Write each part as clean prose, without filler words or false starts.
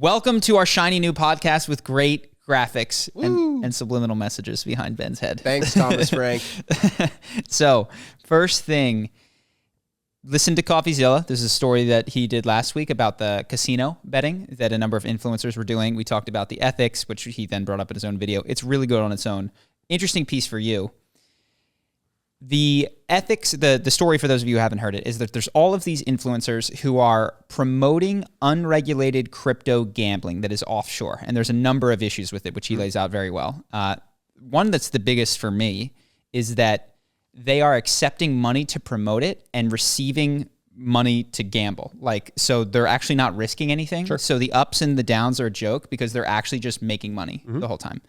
Welcome to our shiny new podcast with great graphics and subliminal messages behind Ben's head. Thanks, Thomas Frank. So, first thing, listen to CoffeeZilla. This is a story that he did last week about the casino betting that a number of influencers were doing. We talked about the ethics, which he then brought up in his own video. It's really good on its own. Interesting piece for you. The ethics, the story for those of you who haven't heard it, is that there's all of these influencers who are promoting unregulated crypto gambling that is offshore. And there's a number of issues with it, which he lays out very well. One that's the biggest for me is that they are accepting money to promote it and receiving money to gamble. So they're actually not risking anything. Sure. So the ups and the downs are a joke because they're actually just making money the whole time.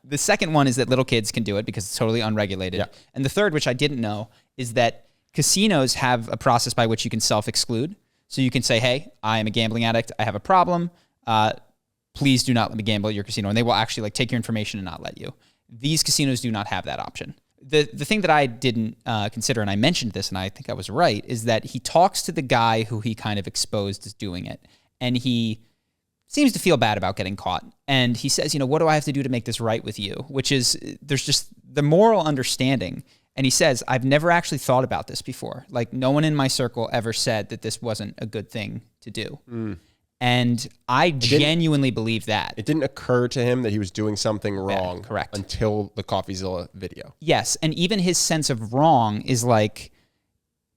The second one is that little kids can do it because it's totally unregulated. Yeah. And the third, which I didn't know, is that casinos have a process by which you can self-exclude. So you can say, hey, I am a gambling addict. I have a problem. Please do not let me gamble at your casino. And they will actually take your information and not let you. These casinos do not have that option. The thing that I didn't consider, and I mentioned this, and I think I was right, is that he talks to the guy who he kind of exposed as doing it. And he seems to feel bad about getting caught. And he says, what do I have to do to make this right with you? Which is, there's just the moral understanding. And he says, I've never actually thought about this before. No one in my circle ever said that this wasn't a good thing to do. And I genuinely believe that. It didn't occur to him that he was doing something wrong. Correct. Until the CoffeeZilla video. Yes. And even his sense of wrong is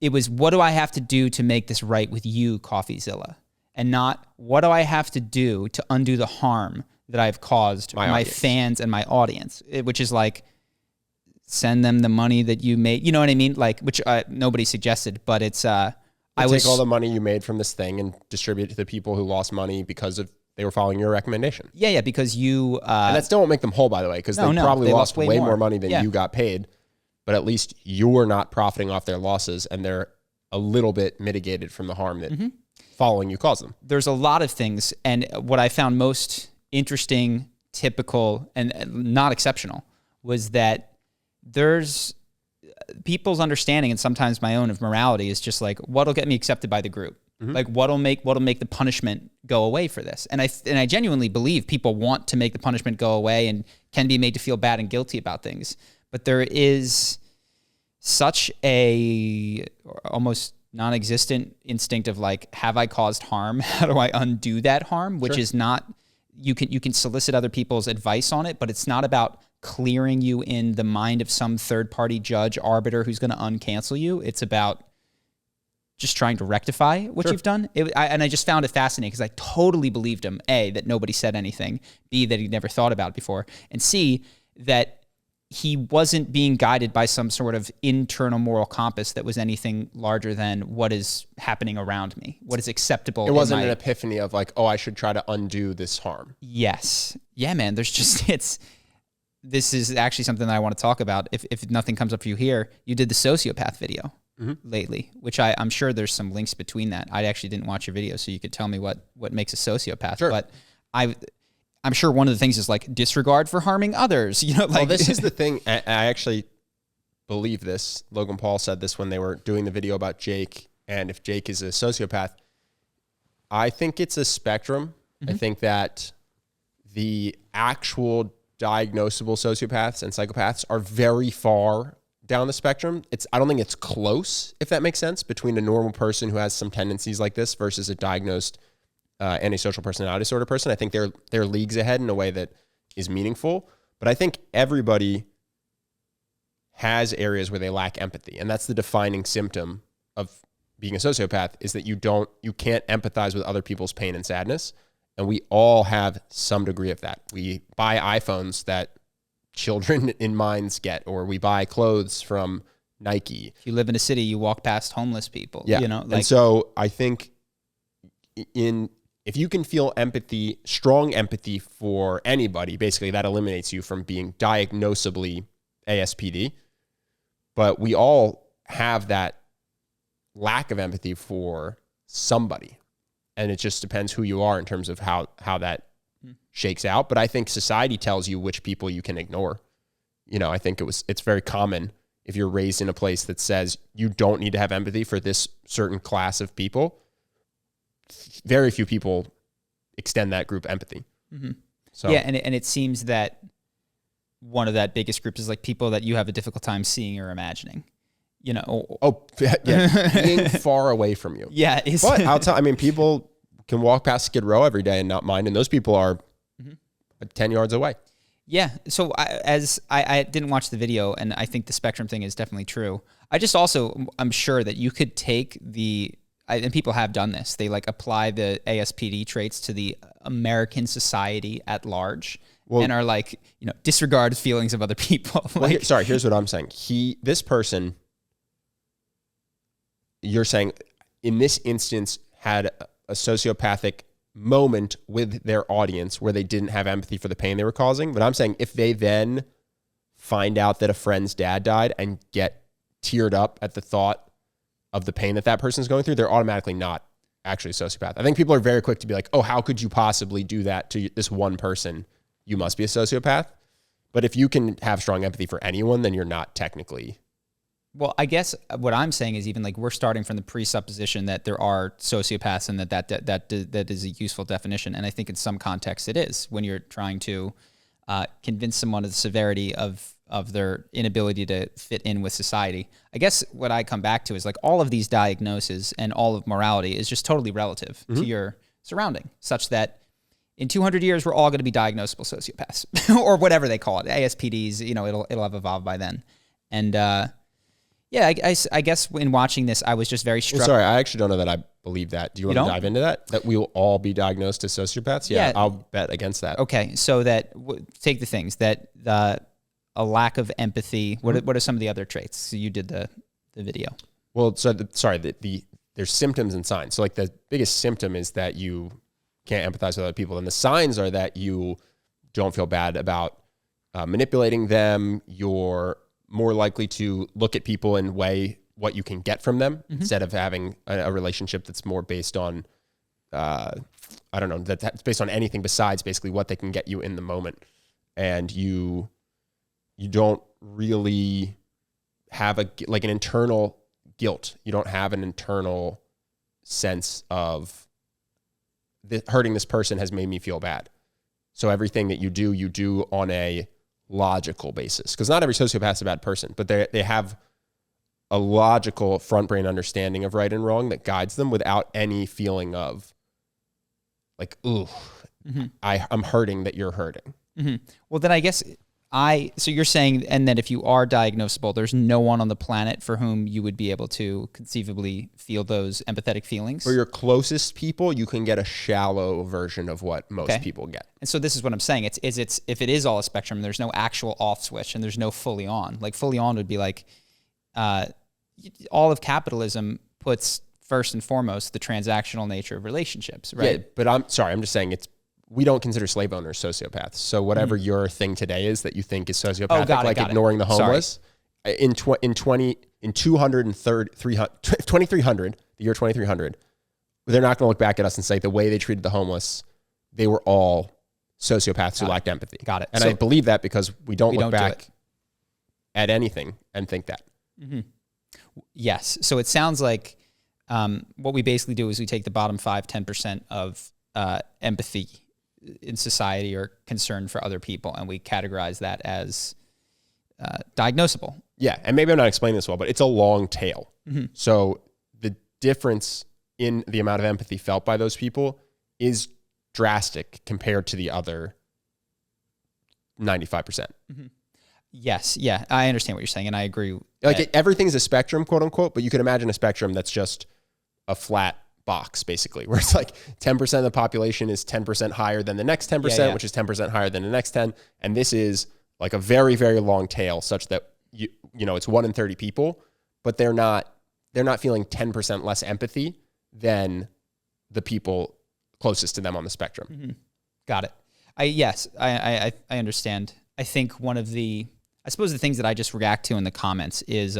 it was, what do I have to do to make this right with you, CoffeeZilla? And not, what do I have to do to undo the harm that I've caused my fans and my audience? Which is send them the money that you made. You know what I mean? Which nobody suggested, but it's... take all the money you made from this thing and distribute it to the people who lost money because they were following your recommendation. Yeah, because you... and that still won't make them whole, by the way, because they probably lost way more money than you got paid. But at least you're not profiting off their losses, and they're a little bit mitigated from the harm that following you caused them. There's a lot of things, and what I found most interesting, typical, and not exceptional was that there's people's understanding, and sometimes my own, of morality is just what'll get me accepted by the group. What'll make the punishment go away for this. And I genuinely believe people want to make the punishment go away and can be made to feel bad and guilty about things. But there is such a almost non-existent instinct of have I caused harm? How do I undo that harm? Which is not, you can solicit other people's advice on it, but it's not about clearing you in the mind of some third-party judge, arbiter who's going to uncancel you. It's about just trying to rectify what you've done. And I just found it fascinating because I totally believed him, A, that nobody said anything, B, that he'd never thought about it before, and C, that he wasn't being guided by some sort of internal moral compass that was anything larger than what is happening around me, what is acceptable. It wasn't an epiphany of I should try to undo this harm. Yes. Yeah, man, there's just, this is actually something that I want to talk about. If nothing comes up for you here, you did the Sociopath video lately, which I'm sure there's some links between that. I actually didn't watch your video, so you could tell me what makes a sociopath. Sure. But I'm sure one of the things is disregard for harming others. Well, this is the thing. I actually believe this. Logan Paul said this when they were doing the video about Jake, and if Jake is a sociopath. I think it's a spectrum. I think that the actual diagnosable sociopaths and psychopaths are very far down the spectrum. I don't think it's close, if that makes sense, between a normal person who has some tendencies like this versus a diagnosed antisocial personality disorder person. I think they're leagues ahead in a way that is meaningful. But I think everybody has areas where they lack empathy, and that's the defining symptom of being a sociopath, is that you can't empathize with other people's pain and sadness. And we all have some degree of that. We buy iPhones that children in mines get, or we buy clothes from Nike. If you live in a city, you walk past homeless people. Yeah. And so I think if you can feel empathy, strong empathy for anybody, basically that eliminates you from being diagnosably ASPD. But we all have that lack of empathy for somebody. And it just depends who you are in terms of how that shakes out. But I think society tells you which people you can ignore. I think it's very common if you're raised in a place that says you don't need to have empathy for this certain class of people. Very few people extend that group empathy. So Yeah, and it seems that one of that biggest groups is like people that you have a difficult time seeing or imagining. You know. Being far away from you. Yeah. But I mean, people can walk past Skid Row every day and not mind, and those people are 10 yards away. Yeah. So I didn't watch the video, and I think the spectrum thing is definitely true. I'm sure that you could take and people have done this. They like apply the ASPD traits to the American society at large, and are like, disregard feelings of other people. Here's what I'm saying. This person, you're saying in this instance had a sociopathic moment with their audience where they didn't have empathy for the pain they were causing. But I'm saying if they then find out that a friend's dad died and get teared up at the thought of the pain that person's going through, they're automatically not actually a sociopath. I think people are very quick to be like, oh, how could you possibly do that to this one person? You must be a sociopath. But if you can have strong empathy for anyone, then you're not technically. Well, I guess what I'm saying is even like we're starting from the presupposition that there are sociopaths and that is a useful definition. And I think in some contexts it is when you're trying to convince someone of the severity of their inability to fit in with society. I guess what I come back to is like all of these diagnoses and all of morality is just totally relative to your surrounding, such that in 200 years, we're all going to be diagnosable sociopaths or whatever they call it. ASPDs, it'll have evolved by then. And, I guess in watching this, I was just very struck. Sorry, I actually don't know that I believe that. Do you want to dive into that? That we will all be diagnosed as sociopaths? Yeah, I'll bet against that. Okay, so take the things that a lack of empathy. What are some of the other traits? So you did the video. Well, so there's symptoms and signs. So like the biggest symptom is that you can't empathize with other people, and the signs are that you don't feel bad about manipulating them. You're more likely to look at people and weigh what you can get from them instead of having a relationship that's more based on, that's based on anything besides basically what they can get you in the moment. And you don't really have an internal guilt. You don't have an internal sense of hurting this person has made me feel bad. So everything that you do on a logical basis, because not every sociopath is a bad person, but they have a logical front brain understanding of right and wrong that guides them without any feeling of like, ooh, I'm hurting that you're hurting. Well, then I guess so you're saying, and that if you are diagnosable, there's no one on the planet for whom you would be able to conceivably feel those empathetic feelings? For your closest people, you can get a shallow version of what most people get. And so this is what I'm saying. It's if it is all a spectrum, there's no actual off switch and there's no fully on. Like fully on would be like all of capitalism puts first and foremost the transactional nature of relationships, right? Yeah, but I'm just saying we don't consider slave owners sociopaths. So whatever your thing today is that you think is sociopathic, ignoring the homeless, in 2300, the year 2300, they're not going to look back at us and say the way they treated the homeless, they were all sociopaths who lacked empathy. Got it. And I believe that because we don't look back at anything and think that. Yes. So it sounds like what we basically do is we take the bottom 5-10% of empathy in society or concern for other people, and we categorize that as diagnosable. Yeah, and maybe I'm not explaining this well, but it's a long tail. So the difference in the amount of empathy felt by those people is drastic compared to the other 95%. Yes, yeah, I understand what you're saying, and I agree. Everything's a spectrum, quote unquote, but you can imagine a spectrum that's just a flat box, basically, where it's like 10% of the population is 10% higher than the next 10%, which is 10% higher than the next 10. And this is like a very, very long tail such that it's 1 in 30 people, but they're not feeling 10% less empathy than the people closest to them on the spectrum. Got it. I understand. I think I suppose the things that I just react to in the comments is,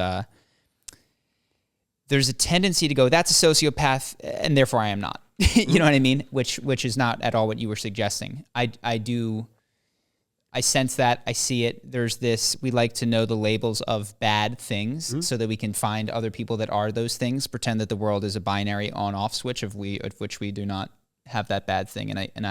there's a tendency to go, that's a sociopath, and therefore I am not. You know what I mean? Which is not at all what you were suggesting. I sense that. I see it. There's this, we like to know the labels of bad things so that we can find other people that are those things, pretend that the world is a binary on-off switch of which we do not have that bad thing. And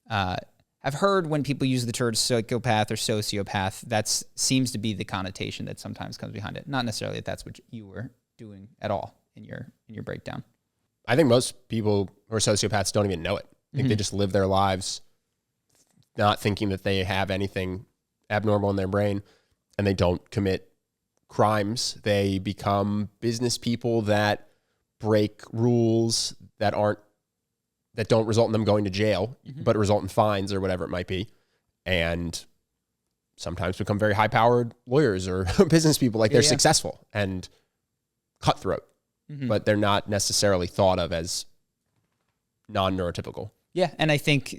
I've heard when people use the term psychopath or sociopath, that seems to be the connotation that sometimes comes behind it. Not necessarily that that's what you were doing at all in your breakdown. I think most people who are sociopaths don't even know it. I think they just live their lives not thinking that they have anything abnormal in their brain, and they don't commit crimes. They become business people that break rules that don't result in them going to jail, but result in fines or whatever it might be. And sometimes become very high-powered lawyers or business people. Like they're successful and cutthroat, but they're not necessarily thought of as non-neurotypical. Yeah, and I think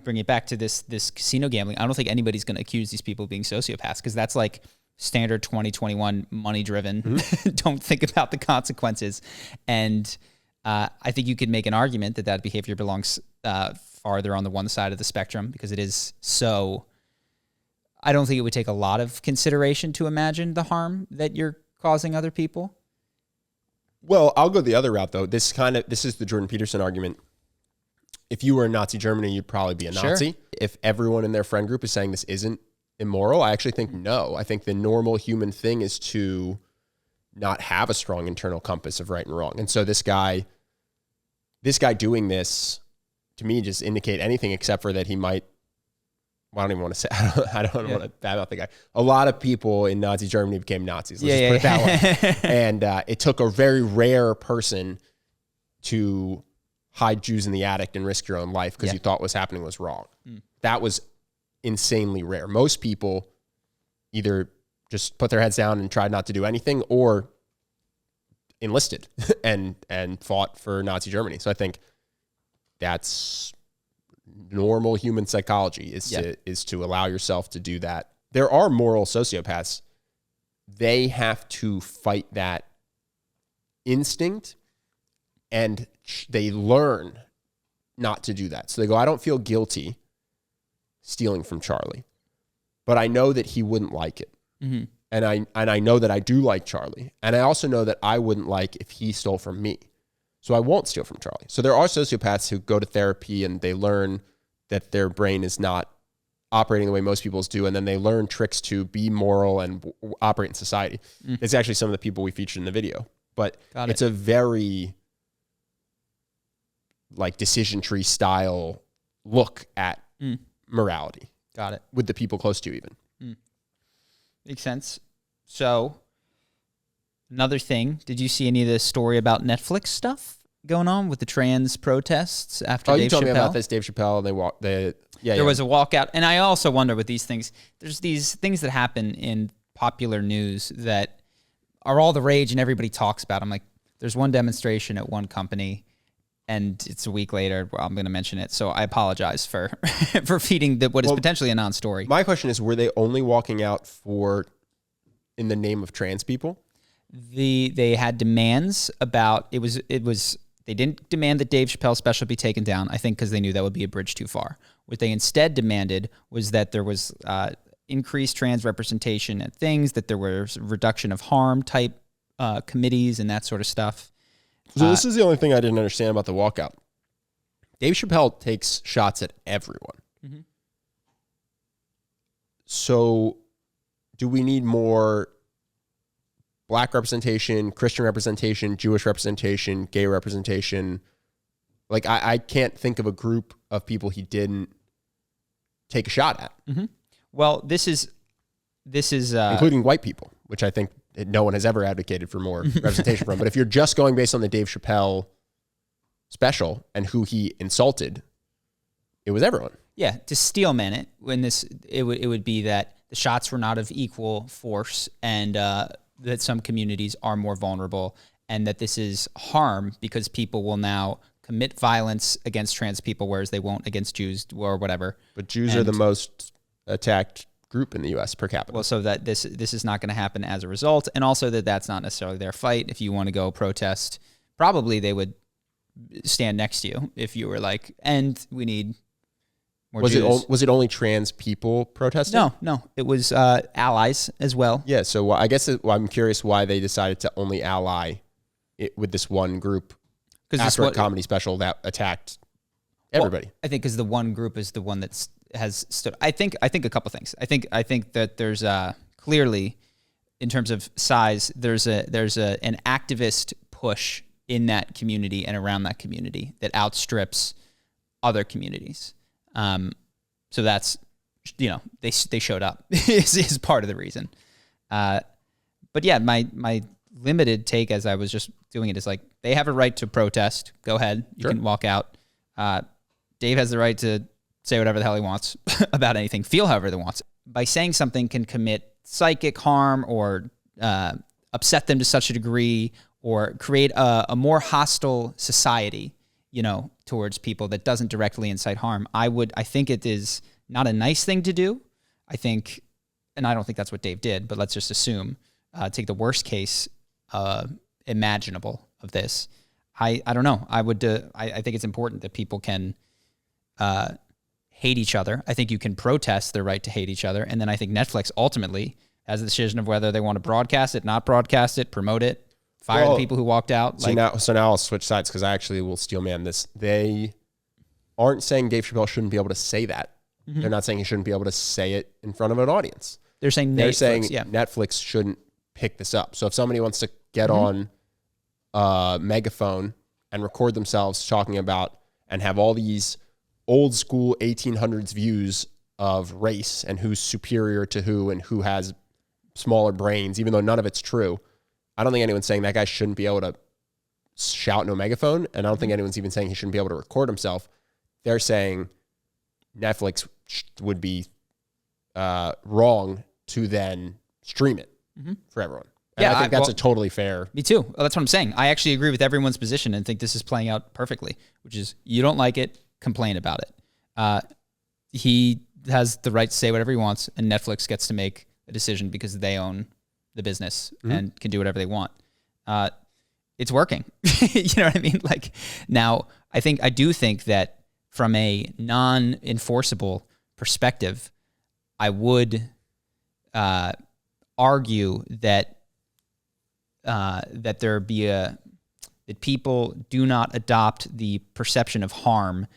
bringing it back to this casino gambling, I don't think anybody's going to accuse these people of being sociopaths, because that's like standard 2021 money-driven. Don't think about the consequences. And I think you could make an argument that behavior belongs farther on the one side of the spectrum, because it is so. I don't think it would take a lot of consideration to imagine the harm that you're causing other people. Well, I'll go the other route though. This is the Jordan Peterson argument. If you were in Nazi Germany, you'd probably be a Nazi. Sure. If everyone in their friend group is saying this isn't immoral, I actually think no. I think the normal human thing is to not have a strong internal compass of right and wrong. And so this guy doing this, to me, just indicate anything except for that he might, well, I don't even want to say, I don't want to bad about the guy. A lot of people in Nazi Germany became Nazis. Let's just put it that way. And it took a very rare person to hide Jews in the attic and risk your own life because you thought what's happening was wrong. That was insanely rare. Most people either just put their heads down and tried not to do anything, or enlisted and fought for Nazi Germany. So I think that's normal human psychology is to allow yourself to do that. There are moral sociopaths. They have to fight that instinct, and they learn not to do that. So they go, I don't feel guilty stealing from Charlie, but I know that he wouldn't like it. And I know that I do like Charlie. And I also know that I wouldn't like if he stole from me. So I won't steal from Charlie. So there are sociopaths who go to therapy and they learn that their brain is not operating the way most people's do. And then they learn tricks to be moral and operate in society. It's actually some of the people we featured in the video, but it's a very like decision tree style look at morality. Got it. With the people close to you even. Makes sense. So another thing, did you see any of the story about Netflix stuff going on with the trans protests after Dave Chappelle? You told me about this, Dave Chappelle. There was a walkout. And I also wonder with these things, there's these things that happen in popular news that are all the rage and everybody talks about. I'm like, there's one demonstration at one company and it's a week later. Well, I'm going to mention it. So I apologize for for feeding what is potentially a non-story. My question is, were they only walking out in the name of trans people? They had demands about it was they didn't demand that Dave Chappelle's special be taken down, I think, because they knew that would be a bridge too far. What they instead demanded was that there was increased trans representation at things, that there was reduction of harm type committees and that sort of stuff. So this is the only thing I didn't understand about the walkout. Dave Chappelle takes shots at everyone. So do we need more Black representation, Christian representation, Jewish representation, gay representation? Like I can't think of a group of people he didn't take a shot at. Well, this is including white people, which I think no one has ever advocated for more representation from. But if you're just going based on the Dave Chappelle special and who he insulted, it was everyone. Yeah, to steelman it, it would be that the shots were not of equal force, and that some communities are more vulnerable, and that this is harm because people will now commit violence against trans people, whereas they won't against Jews or whatever. But Jews are the most attacked group in the U.S. per capita. Well, so that this is not going to happen as a result, and also that's not necessarily their fight. If you want to go protest, probably they would stand next to you if you were like, and we need more Jews. Was it only trans people protesting? No, it was allies as well. Yeah, so I guess I'm curious why they decided to only ally it with this one group after a comedy special that attacked Everybody. Well, I think because the one group is the one that's has stood. I think a couple things. I think that there's clearly, in terms of size, there's an activist push in that community and around that community that outstrips other communities. So that's, they showed up is part of the reason. But yeah, my limited take as I was just doing it is like, they have a right to protest. Go ahead. You can walk out. Dave has the right to say whatever the hell he wants about anything, feel however he wants. By saying something can commit psychic harm or upset them to such a degree or create a more hostile society, towards people that doesn't directly incite harm. I think it is not a nice thing to do. I think, and I don't think that's what Dave did, but let's just assume, take the worst case imaginable of this. I don't know. I think it's important that people can hate each other. I think you can protest their right to hate each other. And then I think Netflix ultimately has the decision of whether they want to broadcast it, not broadcast it, promote it, fire the people who walked out. So now I'll switch sides because I actually will steel man this. They aren't saying Dave Chappelle shouldn't be able to say that. Mm-hmm. They're not saying he shouldn't be able to say it in front of an audience. They're saying Netflix shouldn't pick this up. So if somebody wants to get on a megaphone and record themselves talking about and have all these old school 1800s views of race and who's superior to who and who has smaller brains, even though none of it's true, I don't think anyone's saying that guy shouldn't be able to shout into a megaphone. And I don't think anyone's even saying he shouldn't be able to record himself. They're saying Netflix would be wrong to then stream it for everyone. And I think that's a totally fair. Me too. Well, that's what I'm saying. I actually agree with everyone's position and think this is playing out perfectly, which is you don't like it, complain about it. He has the right to say whatever he wants, and Netflix gets to make a decision because they own the business and can do whatever they want. It's working. You know what I mean? Like, now I do think that from a non-enforceable perspective, I would argue that that people do not adopt the perception of harm,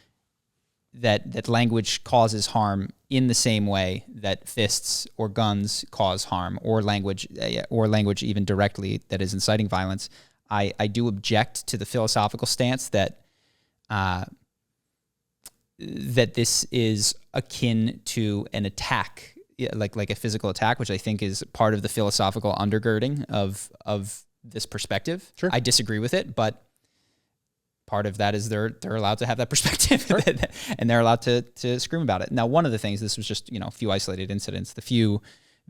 that language causes harm in the same way that fists or guns cause harm, or language even directly that is inciting violence. I do object to the philosophical stance that this is akin to an attack, like a physical attack, which I think is part of the philosophical undergirding of this perspective. Sure. I disagree with it, but part of that is they're allowed to have that perspective, sure. And they're allowed to scream about it. Now, one of the things, this was just, a few isolated incidents. The few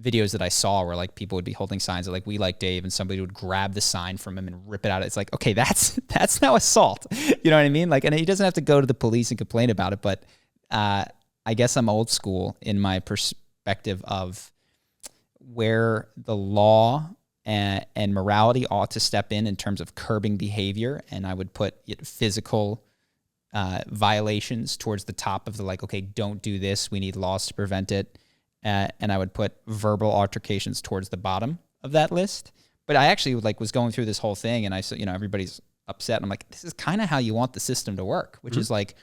videos that I saw where like people would be holding signs that like, we like Dave, and somebody would grab the sign from him and rip it out. It's like, okay, that's now assault. You know what I mean? Like, and he doesn't have to go to the police and complain about it, but I guess I'm old school in my perspective of where the law and morality ought to step in terms of curbing behavior. And I would put physical violations towards the top of the like, okay, don't do this. We need laws to prevent it. And I would put verbal altercations towards the bottom of that list. But I actually was going through this whole thing, and I saw, everybody's upset. And I'm like, this is kind of how you want the system to work, which is like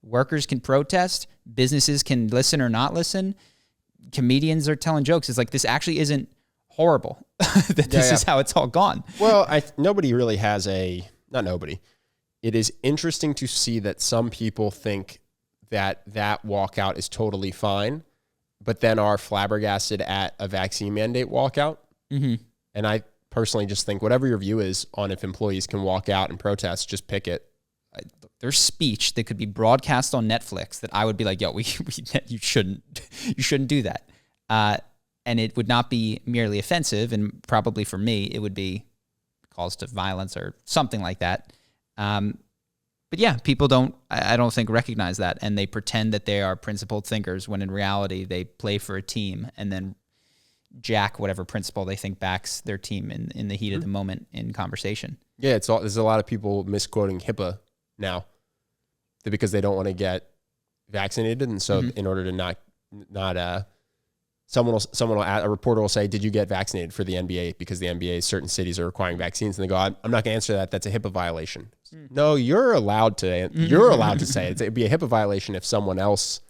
workers can protest, businesses can listen or not listen, comedians are telling jokes. It's like, this actually isn't horrible. This is how it's all gone. Well, nobody really has not nobody. It is interesting to see that some people think that walkout is totally fine, but then are flabbergasted at a vaccine mandate walkout. Mm-hmm. And I personally just think whatever your view is on if employees can walk out and protest, just pick it. There's speech that could be broadcast on Netflix that I would be like, yo, you shouldn't do that. And it would not be merely offensive, and probably for me, it would be calls to violence or something like that. But yeah, people I don't think recognize that, and they pretend that they are principled thinkers when in reality they play for a team and then jack whatever principle they think backs their team in the heat of the moment in conversation. Yeah, there's a lot of people misquoting HIPAA now because they don't want to get vaccinated, and so in order to not a reporter will say, did you get vaccinated for the NBA? Because the NBA, certain cities are requiring vaccines. And they go, I'm not going to answer that. That's a HIPAA violation. No, you're allowed to. You're allowed to say it. It'd be a HIPAA violation if someone else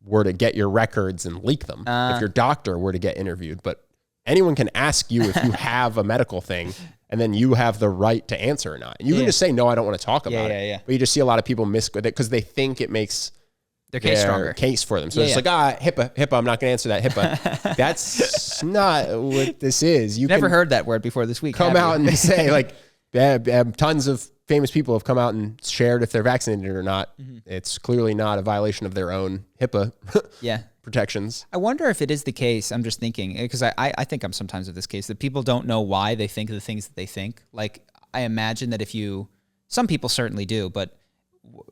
were to get your records and leak them. If your doctor were to get interviewed, but anyone can ask you if you have a medical thing, and then you have the right to answer or not. And you can just say, no, I don't want to talk about it. But you just see a lot of people miss with it because they think it makes their case stronger. Case for them. So it's like, HIPAA, I'm not going to answer that HIPAA. That's not what this is. You never heard that word before this week. Come out and say, like, tons of famous people have come out and shared if they're vaccinated or not. It's clearly not a violation of their own HIPAA protections. I wonder if it is the case. I'm just thinking, because I think I'm sometimes of this case, that people don't know why they think the things that they think. Like, I imagine that some people certainly do, but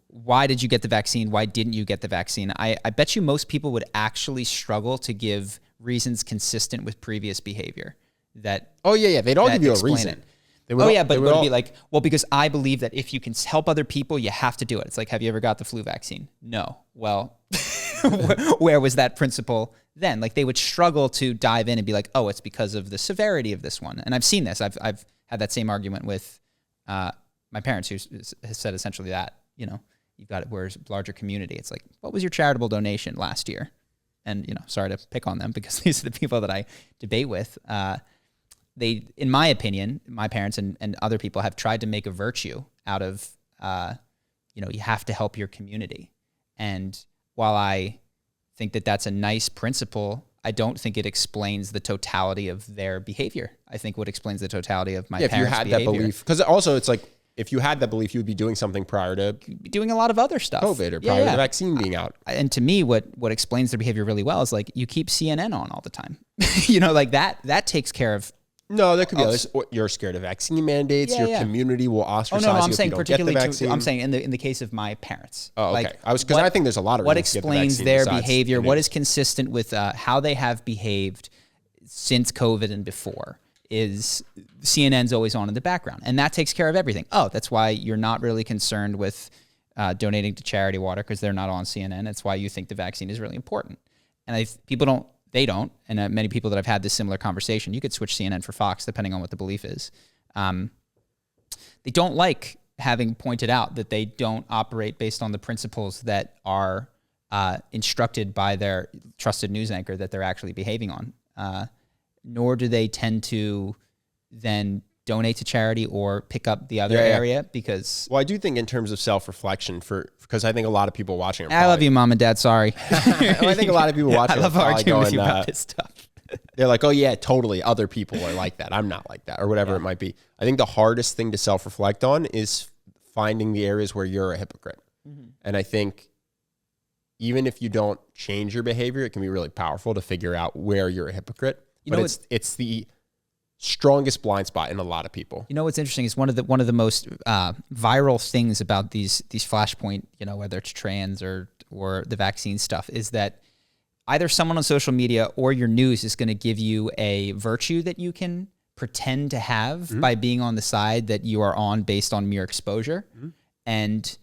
why did you get the vaccine? Why didn't you get the vaccine? I bet you most people would actually struggle to give reasons consistent with previous behavior. They'd all give you a reason. But it would be like, well, because I believe that if you can help other people, you have to do it. It's like, have you ever got the flu vaccine? No. Well, where was that principle then? Like, they would struggle to dive in and be like, oh, it's because of the severity of this one. And I've seen this. I've had that same argument with my parents, who has said essentially that, you've got it, where's larger community. It's like, what was your charitable donation last year? And, sorry to pick on them because these are the people that I debate with. They, in my opinion, my parents and other people have tried to make a virtue out of, you have to help your community. And while I think that that's a nice principle, I don't think it explains the totality of their behavior. I think what explains the totality of my parents' behavior. If you had that belief, because also it's like, if you had that belief, you would be doing something prior to doing a lot of other stuff, COVID, or prior to the vaccine being out. And to me, what explains their behavior really well is, like, you keep CNN on all the time, like that takes care of. No, there could be others. You're scared of vaccine mandates. Your community will ostracize you I'm if saying you don't get the vaccine. I'm saying in the case of my parents. Oh, okay. I think there's a lot of what explains their behavior. What is consistent with how they have behaved since COVID and before is CNN's always on in the background, and that takes care of everything. Oh, that's why you're not really concerned with donating to charity water because they're not on CNN. That's why you think the vaccine is really important. And people don't. They don't, and many people that I've had this similar conversation, you could switch CNN for Fox depending on what the belief is. They don't like having pointed out that they don't operate based on the principles that are instructed by their trusted news anchor that they're actually behaving on. Nor do they tend to then donate to charity or pick up the other area because... Well, I do think in terms of self-reflection, because I think a lot of people watching... I love you, Mom and Dad, sorry. I think a lot of people watching... I love arguing with you about this stuff. They're like, oh yeah, totally, other people are like that. I'm not like that, or whatever it might be. I think the hardest thing to self-reflect on is finding the areas where you're a hypocrite. Mm-hmm. And I think even if you don't change your behavior, it can be really powerful to figure out where you're a hypocrite. But it's the strongest blind spot in a lot of people. What's interesting is one of the most viral things about these Flashpoint, whether it's trans or the vaccine stuff, is that either someone on social media or your news is going to give you a virtue that you can pretend to have by being on the side that you are on based on mere exposure. And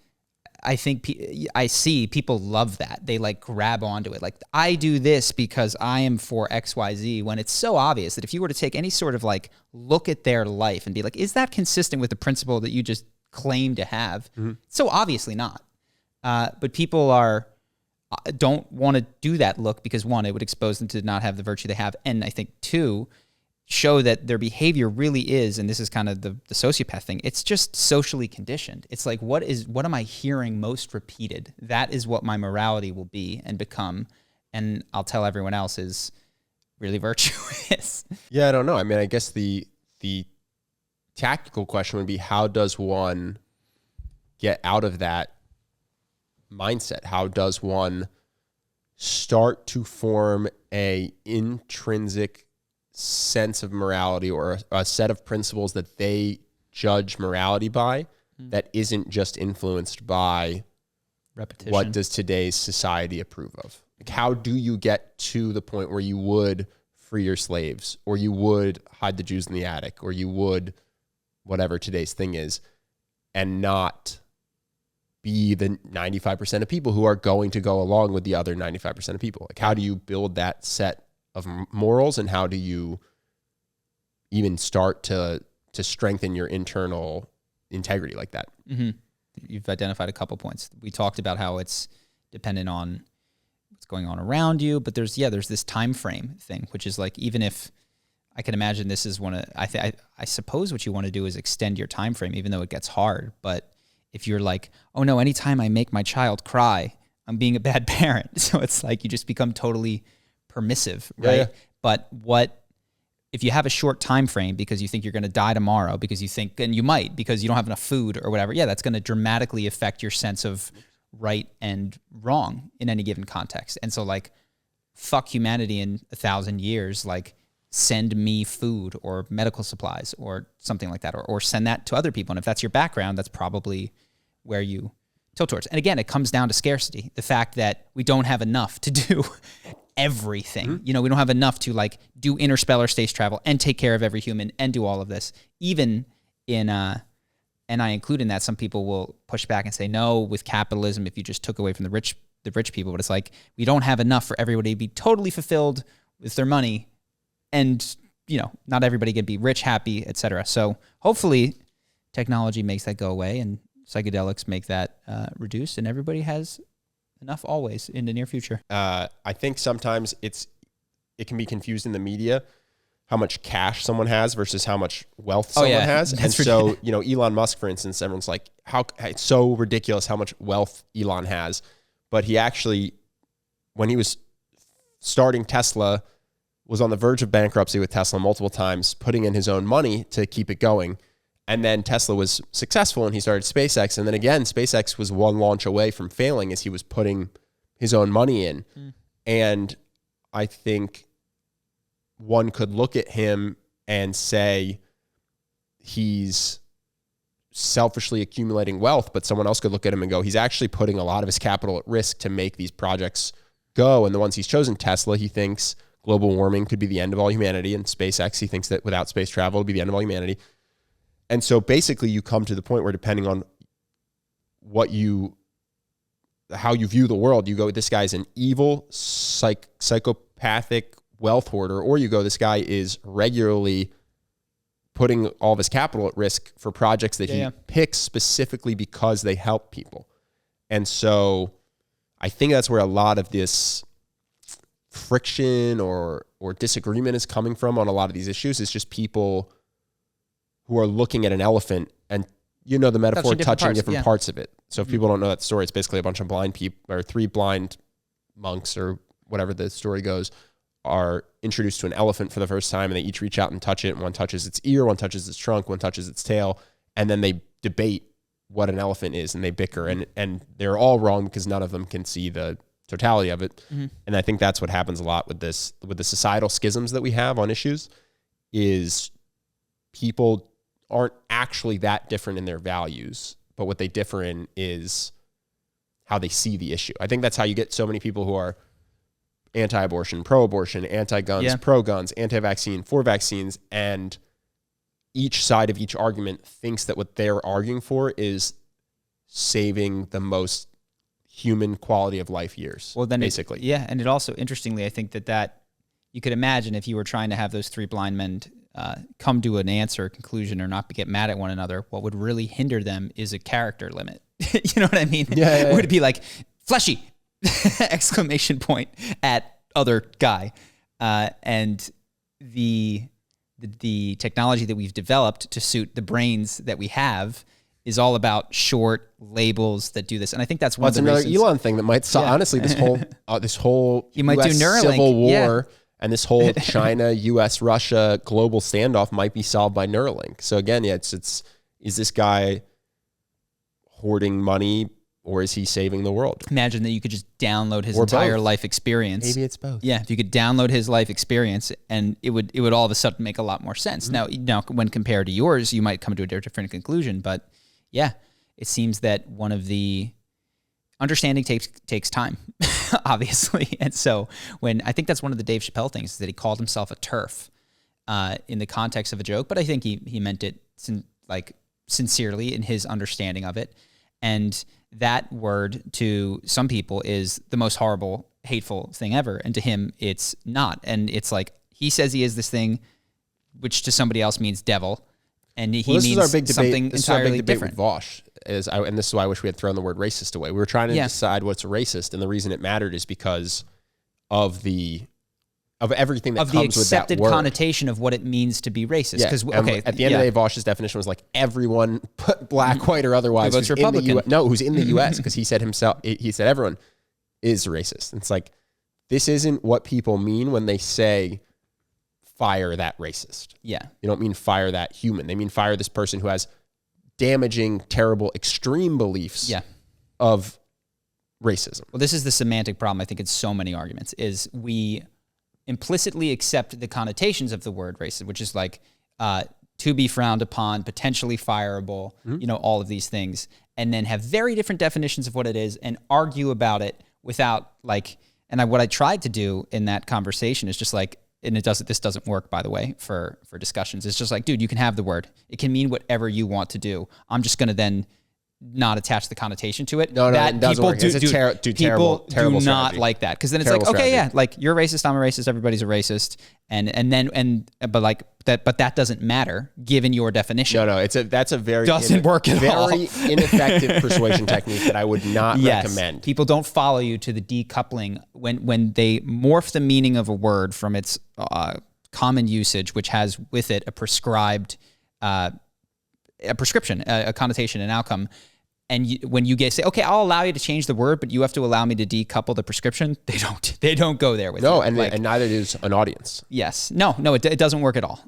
I think I see people love that. They like grab onto it. Like, I do this because I am for XYZ, when it's so obvious that if you were to take any sort of like look at their life and be like, is that consistent with the principle that you just claim to have? So obviously not. But people don't want to do that look because, one, it would expose them to not have the virtue they have. And I think, two, show that their behavior really is, and this is kind of the sociopath thing, it's just socially conditioned. It's like, what am I hearing most repeated? That is what my morality will be and become, and I'll tell everyone else is really virtuous. Yeah, I don't know. I mean, I guess the tactical question would be, how does one get out of that mindset? How does one start to form a intrinsic sense of morality, or a set of principles that they judge morality by, that isn't just influenced by repetition? What does today's society approve of? Like, how do you get to the point where you would free your slaves, or you would hide the Jews in the attic, or you would whatever today's thing is, and not be the 95% of people who are going to go along with the other 95% of people? Like, how do you build that set of morals, and how do you even start to strengthen your internal integrity like that. Mm-hmm. You've identified a couple points. We talked about how it's dependent on what's going on around you, but there's this time frame thing, which is like, even if I can imagine this is one of, I suppose what you want to do is extend your time frame, even though it gets hard. But if you're like, oh no, anytime I make my child cry, I'm being a bad parent. So it's like you just become totally permissive, right? Yeah. But if you have a short time frame because you think you're going to die tomorrow, because you think, and you might, because you don't have enough food or whatever, that's going to dramatically affect your sense of right and wrong in any given context. And so like, fuck humanity in 1,000 years, like send me food or medical supplies or something like that, or send that to other people. And if that's your background, that's probably where you tilt towards. And again, it comes down to scarcity. The fact that we don't have enough to do everything. Mm-hmm. You know, we don't have enough to like do interstellar space travel and take care of every human and do all of this. Even in, and I include in that, some people will push back and say, no, with capitalism, if you just took away from the rich people, but it's like, we don't have enough for everybody to be totally fulfilled with their money. And, you know, not everybody can be rich, happy, etc. So hopefully technology makes that go away and psychedelics make that reduce, and everybody has enough always in the near future. I think sometimes it can be confused in the media how much cash someone has versus how much wealth someone has. And so, you know, Elon Musk, for instance, everyone's like, it's so ridiculous how much wealth Elon has. But he actually, when he was starting Tesla, was on the verge of bankruptcy with Tesla multiple times, putting in his own money to keep it going. And then Tesla was successful and he started SpaceX. And then again, SpaceX was one launch away from failing as he was putting his own money in. And I think one could look at him and say he's selfishly accumulating wealth, but someone else could look at him and go, he's actually putting a lot of his capital at risk to make these projects go. And the ones he's chosen, Tesla, he thinks global warming could be the end of all humanity. And SpaceX, he thinks that without space travel, it'll be the end of all humanity. And so basically you come to the point where, depending on how you view the world, you go, this guy's an evil, psychopathic wealth hoarder, or you go, this guy is regularly putting all of his capital at risk for projects that he picks specifically because they help people. And so I think that's where a lot of this friction or disagreement is coming from on a lot of these issues. It's just people who are looking at an elephant and, you know, the metaphor, touching different parts of it. So if people don't know that story, it's basically a bunch of blind people, or 3 blind monks, or whatever the story goes, are introduced to an elephant for the first time, and they each reach out and touch it. And one touches its ear, one touches its trunk, one touches its tail. And then they debate what an elephant is, and they bicker, and they're all wrong because none of them can see the totality of it. And I think that's what happens a lot with this, with the societal schisms that we have on issues, is people aren't actually that different in their values, but what they differ in is how they see the issue. I think that's how you get so many people who are anti-abortion, pro-abortion, anti-guns, pro-guns, anti-vaccine, for vaccines, and each side of each argument thinks that what they're arguing for is saving the most human quality of life years. Well, then basically. And it also, interestingly, I think that you could imagine if you were trying to have those 3 blind men come to an answer, conclusion, or not get mad at one another, what would really hinder them is a character limit. You know what I mean? It would be like, fleshy! exclamation point at other guy. And the technology that we've developed to suit the brains that we have is all about short labels that do this. And I think that's one of the reasons. That's another Elon thing that might honestly, this whole he might US do Neuralink. Civil War and this whole China, US, Russia global standoff might be solved by Neuralink. So again, is this guy hoarding money, or is he saving the world? Imagine that you could just download his entire life experience. Maybe it's both. Yeah, if you could download his life experience, and it would all of a sudden make a lot more sense. Now, when compared to yours, you might come to a different conclusion. But yeah, it seems that one of the understanding takes time, obviously. And so I think that's one of the Dave Chappelle things, is that he called himself a TERF in the context of a joke, but I think he meant it sincerely in his understanding of it. And that word to some people is the most horrible, hateful thing ever. And to him, it's not. And it's like, he says he is this thing, which to somebody else means devil. and he this means is our big debate. something This is our entirely big debate different. with Vosh, and this is why I wish we had thrown the word racist away. We were trying to decide what's racist, and the reason it mattered is because of everything that Of comes the with that accepted word. connotation of what it means to be racist. Yeah. Because At the end of the day, Vosh's definition was like everyone, black, white, or otherwise, Who votes who's in the Republican. who's in the U.S. Because he said everyone is racist. And it's like, this isn't what people mean when they say fire that racist. Yeah. They don't mean fire that human. They mean fire this person who has damaging, terrible, extreme beliefs of racism. Well, this is the semantic problem. I think it's so many arguments is we implicitly accept the connotations of the word racist, which is like to be frowned upon, potentially fireable, all of these things, and then have very different definitions of what it is and argue about it without what I tried to do in that conversation is just like, and this doesn't work, by the way, for discussions. It's just like, dude, you can have the word. It can mean whatever you want to do. I'm just going to then not attach the connotation to it. No, it doesn't work. It's a terrible do not strategy. like that. Because then it's Terrible like, okay, strategy. yeah, like you're a racist, I'm a racist, everybody's a racist. But that doesn't matter given your definition. No, that's a very Doesn't work at all. Very ineffective persuasion technique that I would not recommend. People don't follow you to the decoupling when they morph the meaning of a word from its common usage, which has with it a prescribed a prescription, a connotation, an outcome. And when you say, okay, I'll allow you to change the word, but you have to allow me to decouple the prescription, they don't go there with it. No, and neither does an audience. Yes. No, it doesn't work at all.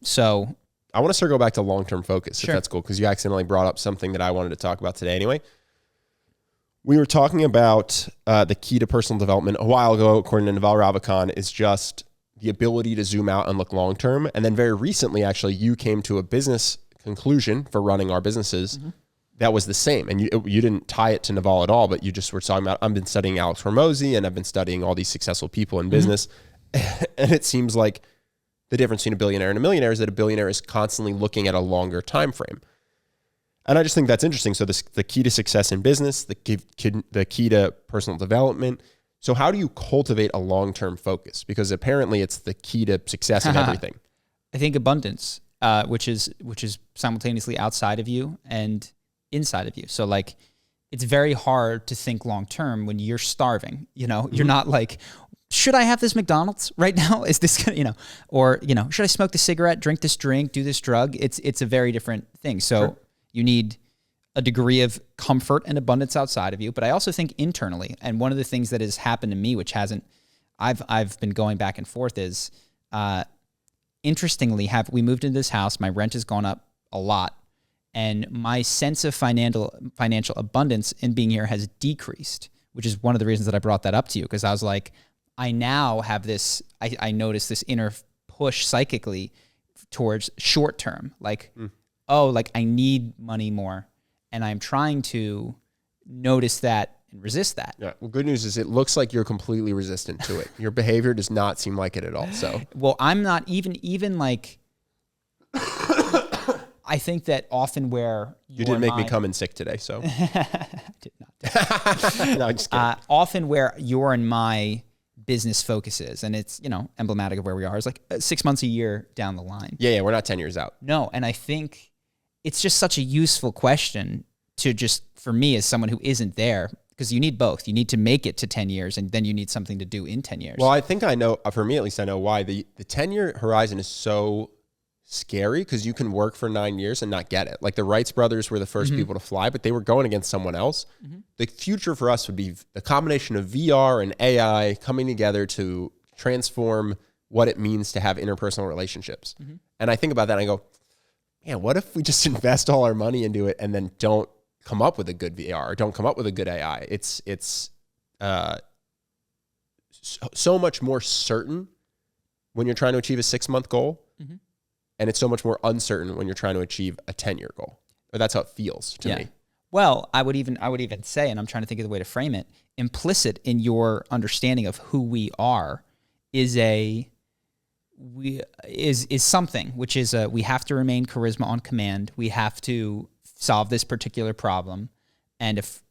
So I want to circle back to long-term focus, if that's cool, because you accidentally brought up something that I wanted to talk about today anyway. We were talking about the key to personal development a while ago, according to Naval Ravikant, is just the ability to zoom out and look long-term. And then very recently, actually, you came to a business conclusion for running our businesses that was the same. And you didn't tie it to Naval at all, but you just were talking about, I've been studying Alex Hormozy and I've been studying all these successful people in business. And it seems like the difference between a billionaire and a millionaire is that a billionaire is constantly looking at a longer time frame. And I just think that's interesting. So the key to success in business, the key to personal development. So how do you cultivate a long-term focus? Because apparently it's the key to success in everything. I think abundance, which is simultaneously outside of you and inside of you. So like, it's very hard to think long-term when you're starving, you're not like, should I have this McDonald's right now? Is this, or, should I smoke this cigarette, drink this drink, do this drug? It's a very different thing. So you need a degree of comfort and abundance outside of you, but I also think internally. And one of the things that has happened to me, which I've been going back and forth is, interestingly, we moved into this house, my rent has gone up a lot, and my sense of financial abundance in being here has decreased, which is one of the reasons that I brought that up to you, because I was like, I now have this, I noticed this inner push psychically towards short term, like, I need money more, and I'm trying to notice that and resist that. Yeah. Well, good news is it looks like you're completely resistant to it. Your behavior does not seem like it at all. So, well, I'm not even like, I think that often where you didn't make me come in sick today. So did not. No, I'm just kidding. Often where your and my business focus is, and it's, emblematic of where we are, is like 6 months a year down the line. Yeah. We're not 10 years out. No. And I think it's just such a useful question to just, for me as someone who isn't there, because you need both. You need to make it to 10 years, and then you need something to do in 10 years. Well, I think I know, for me at least, I know why. The 10-year horizon is so scary because you can work for 9 years and not get it. Like the Wright brothers were the first people to fly, but they were going against someone else. The future for us would be the combination of VR and AI coming together to transform what it means to have interpersonal relationships. And I think about that and I go, man, what if we just invest all our money into it and then don't come up with a good VR or don't come up with a good AI? It's so much more certain when you're trying to achieve a 6-month goal. And it's so much more uncertain when you're trying to achieve a 10-year goal. Or that's how it feels to me. Well, I would even say, and I'm trying to think of the way to frame it, implicit in your understanding of who we are is something, which is we have to remain charisma on command. We have to solve this particular problem. And if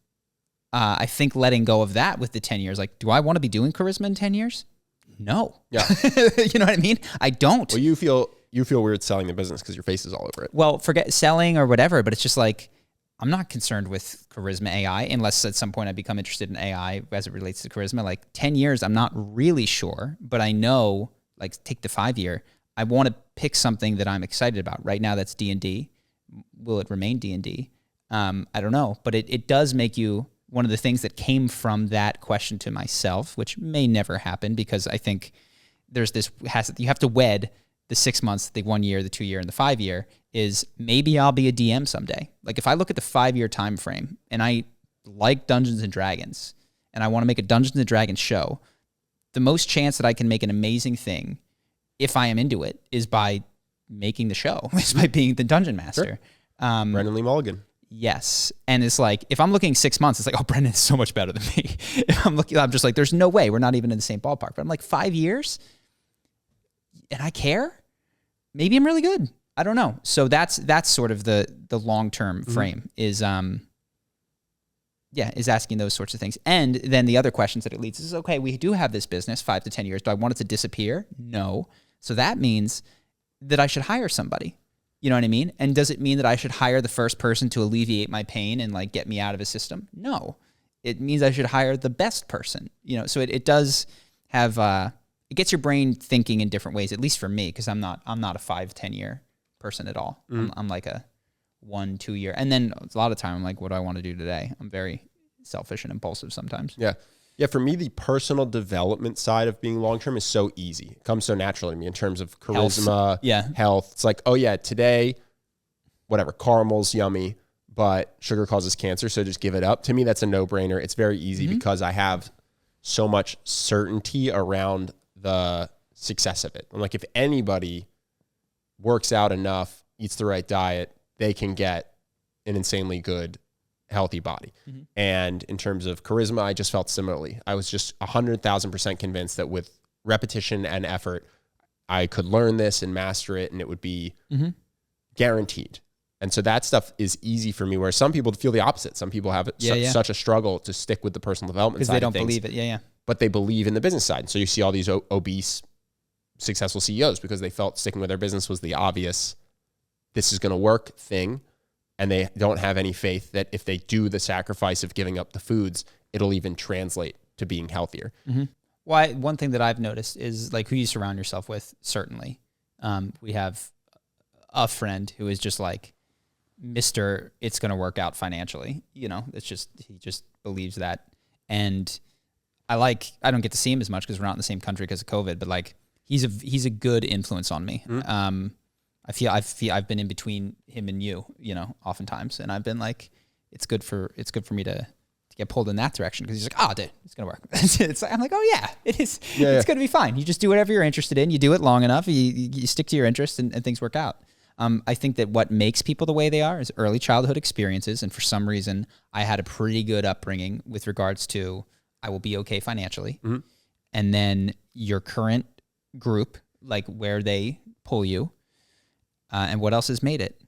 I think letting go of that with the 10 years, like, do I want to be doing charisma in 10 years? No. Yeah. You know what I mean? I don't. Well, you feel you feel weird selling the business because your face is all over it. Well, forget selling or whatever, but it's just like, I'm not concerned with charisma AI unless at some point I become interested in AI as it relates to charisma. Like 10 years, I'm not really sure, but I know, like take the 5 year, I want to pick something that I'm excited about. Right now, that's D&D. Will it remain D&D? I don't know, but it does make you, one of the things that came from that question to myself, which may never happen because I think there's this, you have to wed the 6 months, the 1 year, the 2 year, and the 5 year, is maybe I'll be a DM someday. Like if I look at the 5 year time frame and I like Dungeons and Dragons and I want to make a Dungeons and Dragons show, the most chance that I can make an amazing thing, if I am into it, is by making the show, is by being the dungeon master. Sure. Brendan Lee Mulligan. Yes. And it's like, if I'm looking 6 months, it's like, oh, Brendan is so much better than me. If I'm looking, I'm just like, there's no way, we're not even in the same ballpark. But I'm like, 5 years and I care? Maybe I'm really good. I don't know. So that's sort of the long-term frame is asking those sorts of things. And then the other questions that it leads is, okay, we do have this business 5 to 10 years. Do I want it to disappear? No. So that means that I should hire somebody. You know what I mean? And does it mean that I should hire the first person to alleviate my pain and like get me out of a system? No. It means I should hire the best person. You know, so it does have it gets your brain thinking in different ways, at least for me, because I'm not a 5-10 year person at all. I'm like a 1-2 year. And then a lot of time I'm like, what do I want to do today? I'm very selfish and impulsive sometimes. Yeah. Yeah, for me, the personal development side of being long-term is so easy. It comes so naturally to me in terms of charisma, health. It's like, oh yeah, today, whatever, caramel's yummy, but sugar causes cancer, so just give it up. To me, that's a no-brainer. It's very easy because I have so much certainty around the success of it. I'm like, if anybody works out enough, eats the right diet, they can get an insanely good, healthy body. And in terms of charisma, I just felt similarly. I was just 100,000% convinced that with repetition and effort, I could learn this and master it, and it would be guaranteed. And so that stuff is easy for me, where some people feel the opposite. Some people have such a struggle to stick with the personal development side because they don't believe it. But they believe in the business side. So you see all these obese, successful CEOs because they felt sticking with their business was the obvious, this is going to work thing. And they don't have any faith that if they do the sacrifice of giving up the foods, it'll even translate to being healthier. Well, one thing that I've noticed is like who you surround yourself with, certainly. We have a friend who is just like, Mr. It's going to work out financially. You know, it's just, he just believes that. And I don't get to see him as much because we're not in the same country because of COVID, but like he's a good influence on me. I feel I've been in between him and you know, oftentimes. And I've been like, it's good for me to get pulled in that direction because he's like, oh, dude, it's going to work. It's like, I'm like, oh yeah, it is. It's going to be fine. You just do whatever you're interested in. You do it long enough. You stick to your interests and things work out. I think that what makes people the way they are is early childhood experiences. And for some reason, I had a pretty good upbringing with regards to I will be okay financially. And then your current group, like where they pull you, and what else has made it?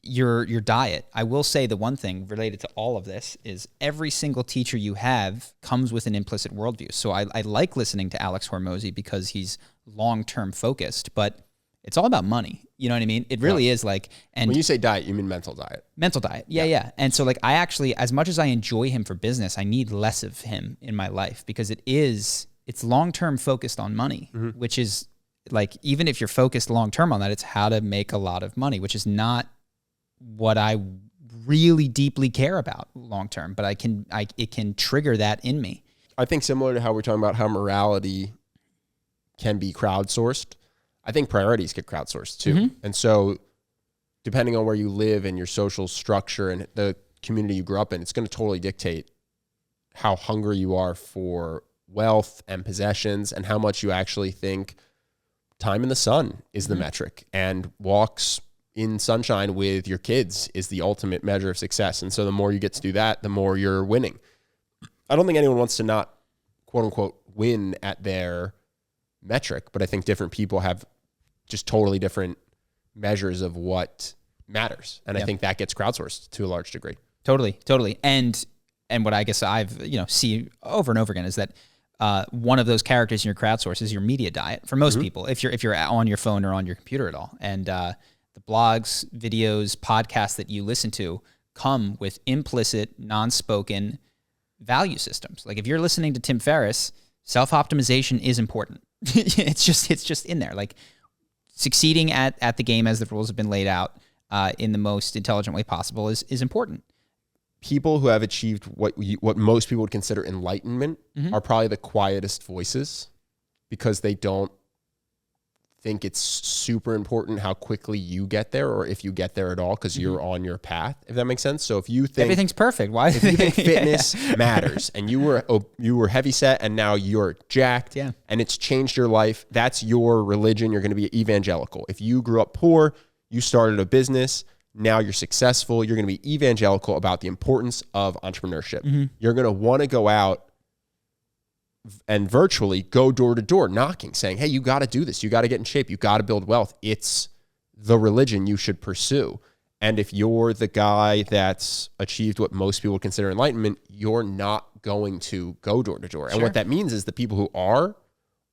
Your diet. I will say the one thing related to all of this is every single teacher you have comes with an implicit worldview. So I like listening to Alex Hormozy because he's long-term focused, but it's all about money. You know what I mean? It really is like, and when you say diet, you mean mental diet. Mental diet. Yeah. And so like I actually, as much as I enjoy him for business, I need less of him in my life because it's long-term focused on money, which is like, even if you're focused long-term on that, it's how to make a lot of money, which is not what I really deeply care about long-term, but it can trigger that in me. I think similar to how we're talking about how morality can be crowdsourced, I think priorities get crowdsourced too. And so depending on where you live and your social structure and the community you grew up in, it's going to totally dictate how hungry you are for wealth and possessions and how much you actually think time in the sun is the metric, and walks in sunshine with your kids is the ultimate measure of success. And so the more you get to do that, the more you're winning. I don't think anyone wants to not, quote unquote, win at their metric, but I think different people have just totally different measures of what matters. And I think that gets crowdsourced to a large degree. Totally. And what I guess I've, see over and over again is that one of those characters in your crowdsource is your media diet for most people, if you're on your phone or on your computer at all. And the blogs, videos, podcasts that you listen to come with implicit, non-spoken value systems. Like if you're listening to Tim Ferriss, self-optimization is important. It's just in there. Like succeeding at the game as the rules have been laid out in the most intelligent way possible is important. People who have achieved what most people would consider enlightenment are probably the quietest voices, because they don't think it's super important how quickly you get there, or if you get there at all, because you're on your path, if that makes sense. So if you think everything's perfect, why? If you think fitness matters, and you were heavy set and now you're jacked, and it's changed your life, that's your religion. You're going to be evangelical. If you grew up poor, you started a business, now you're successful, you're going to be evangelical about the importance of entrepreneurship. You're going to want to go out and virtually go door to door knocking, saying, hey, you got to do this. You got to get in shape. You got to build wealth. It's the religion you should pursue. And if you're the guy that's achieved what most people would consider enlightenment, you're not going to go door to door. And what that means is the people who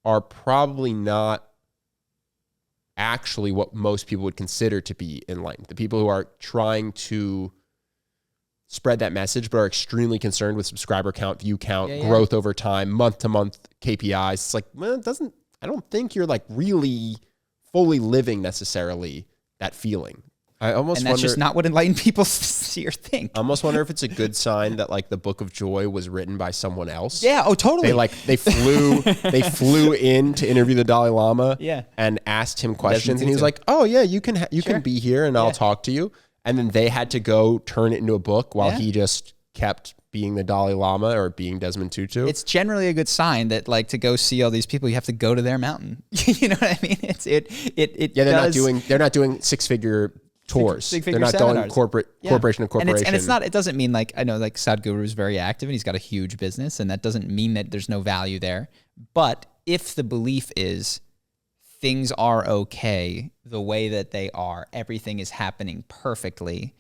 are probably not actually what most people would consider to be enlightened. The people who are trying to spread that message, but are extremely concerned with subscriber count, view count, growth over time, month to month KPIs. It's like, well, I don't think you're like really fully living necessarily that feeling. And that's just not what enlightened people see or think. I almost wonder if it's a good sign that like the Book of Joy was written by someone else. Yeah. Oh, totally. They flew in to interview the Dalai Lama and asked him questions. And he was like, oh yeah, you can be here and I'll talk to you. And then they had to go turn it into a book while he just kept being the Dalai Lama or being Desmond Tutu. It's generally a good sign that like to go see all these people, you have to go to their mountain. You know what I mean? They're not doing six-figure tours. They're not going corporation to corporation. And it's not, it doesn't mean like, I know like Sadhguru is very active and he's got a huge business, and that doesn't mean that there's no value there. But if the belief is things are okay the way that they are, everything is happening perfectly,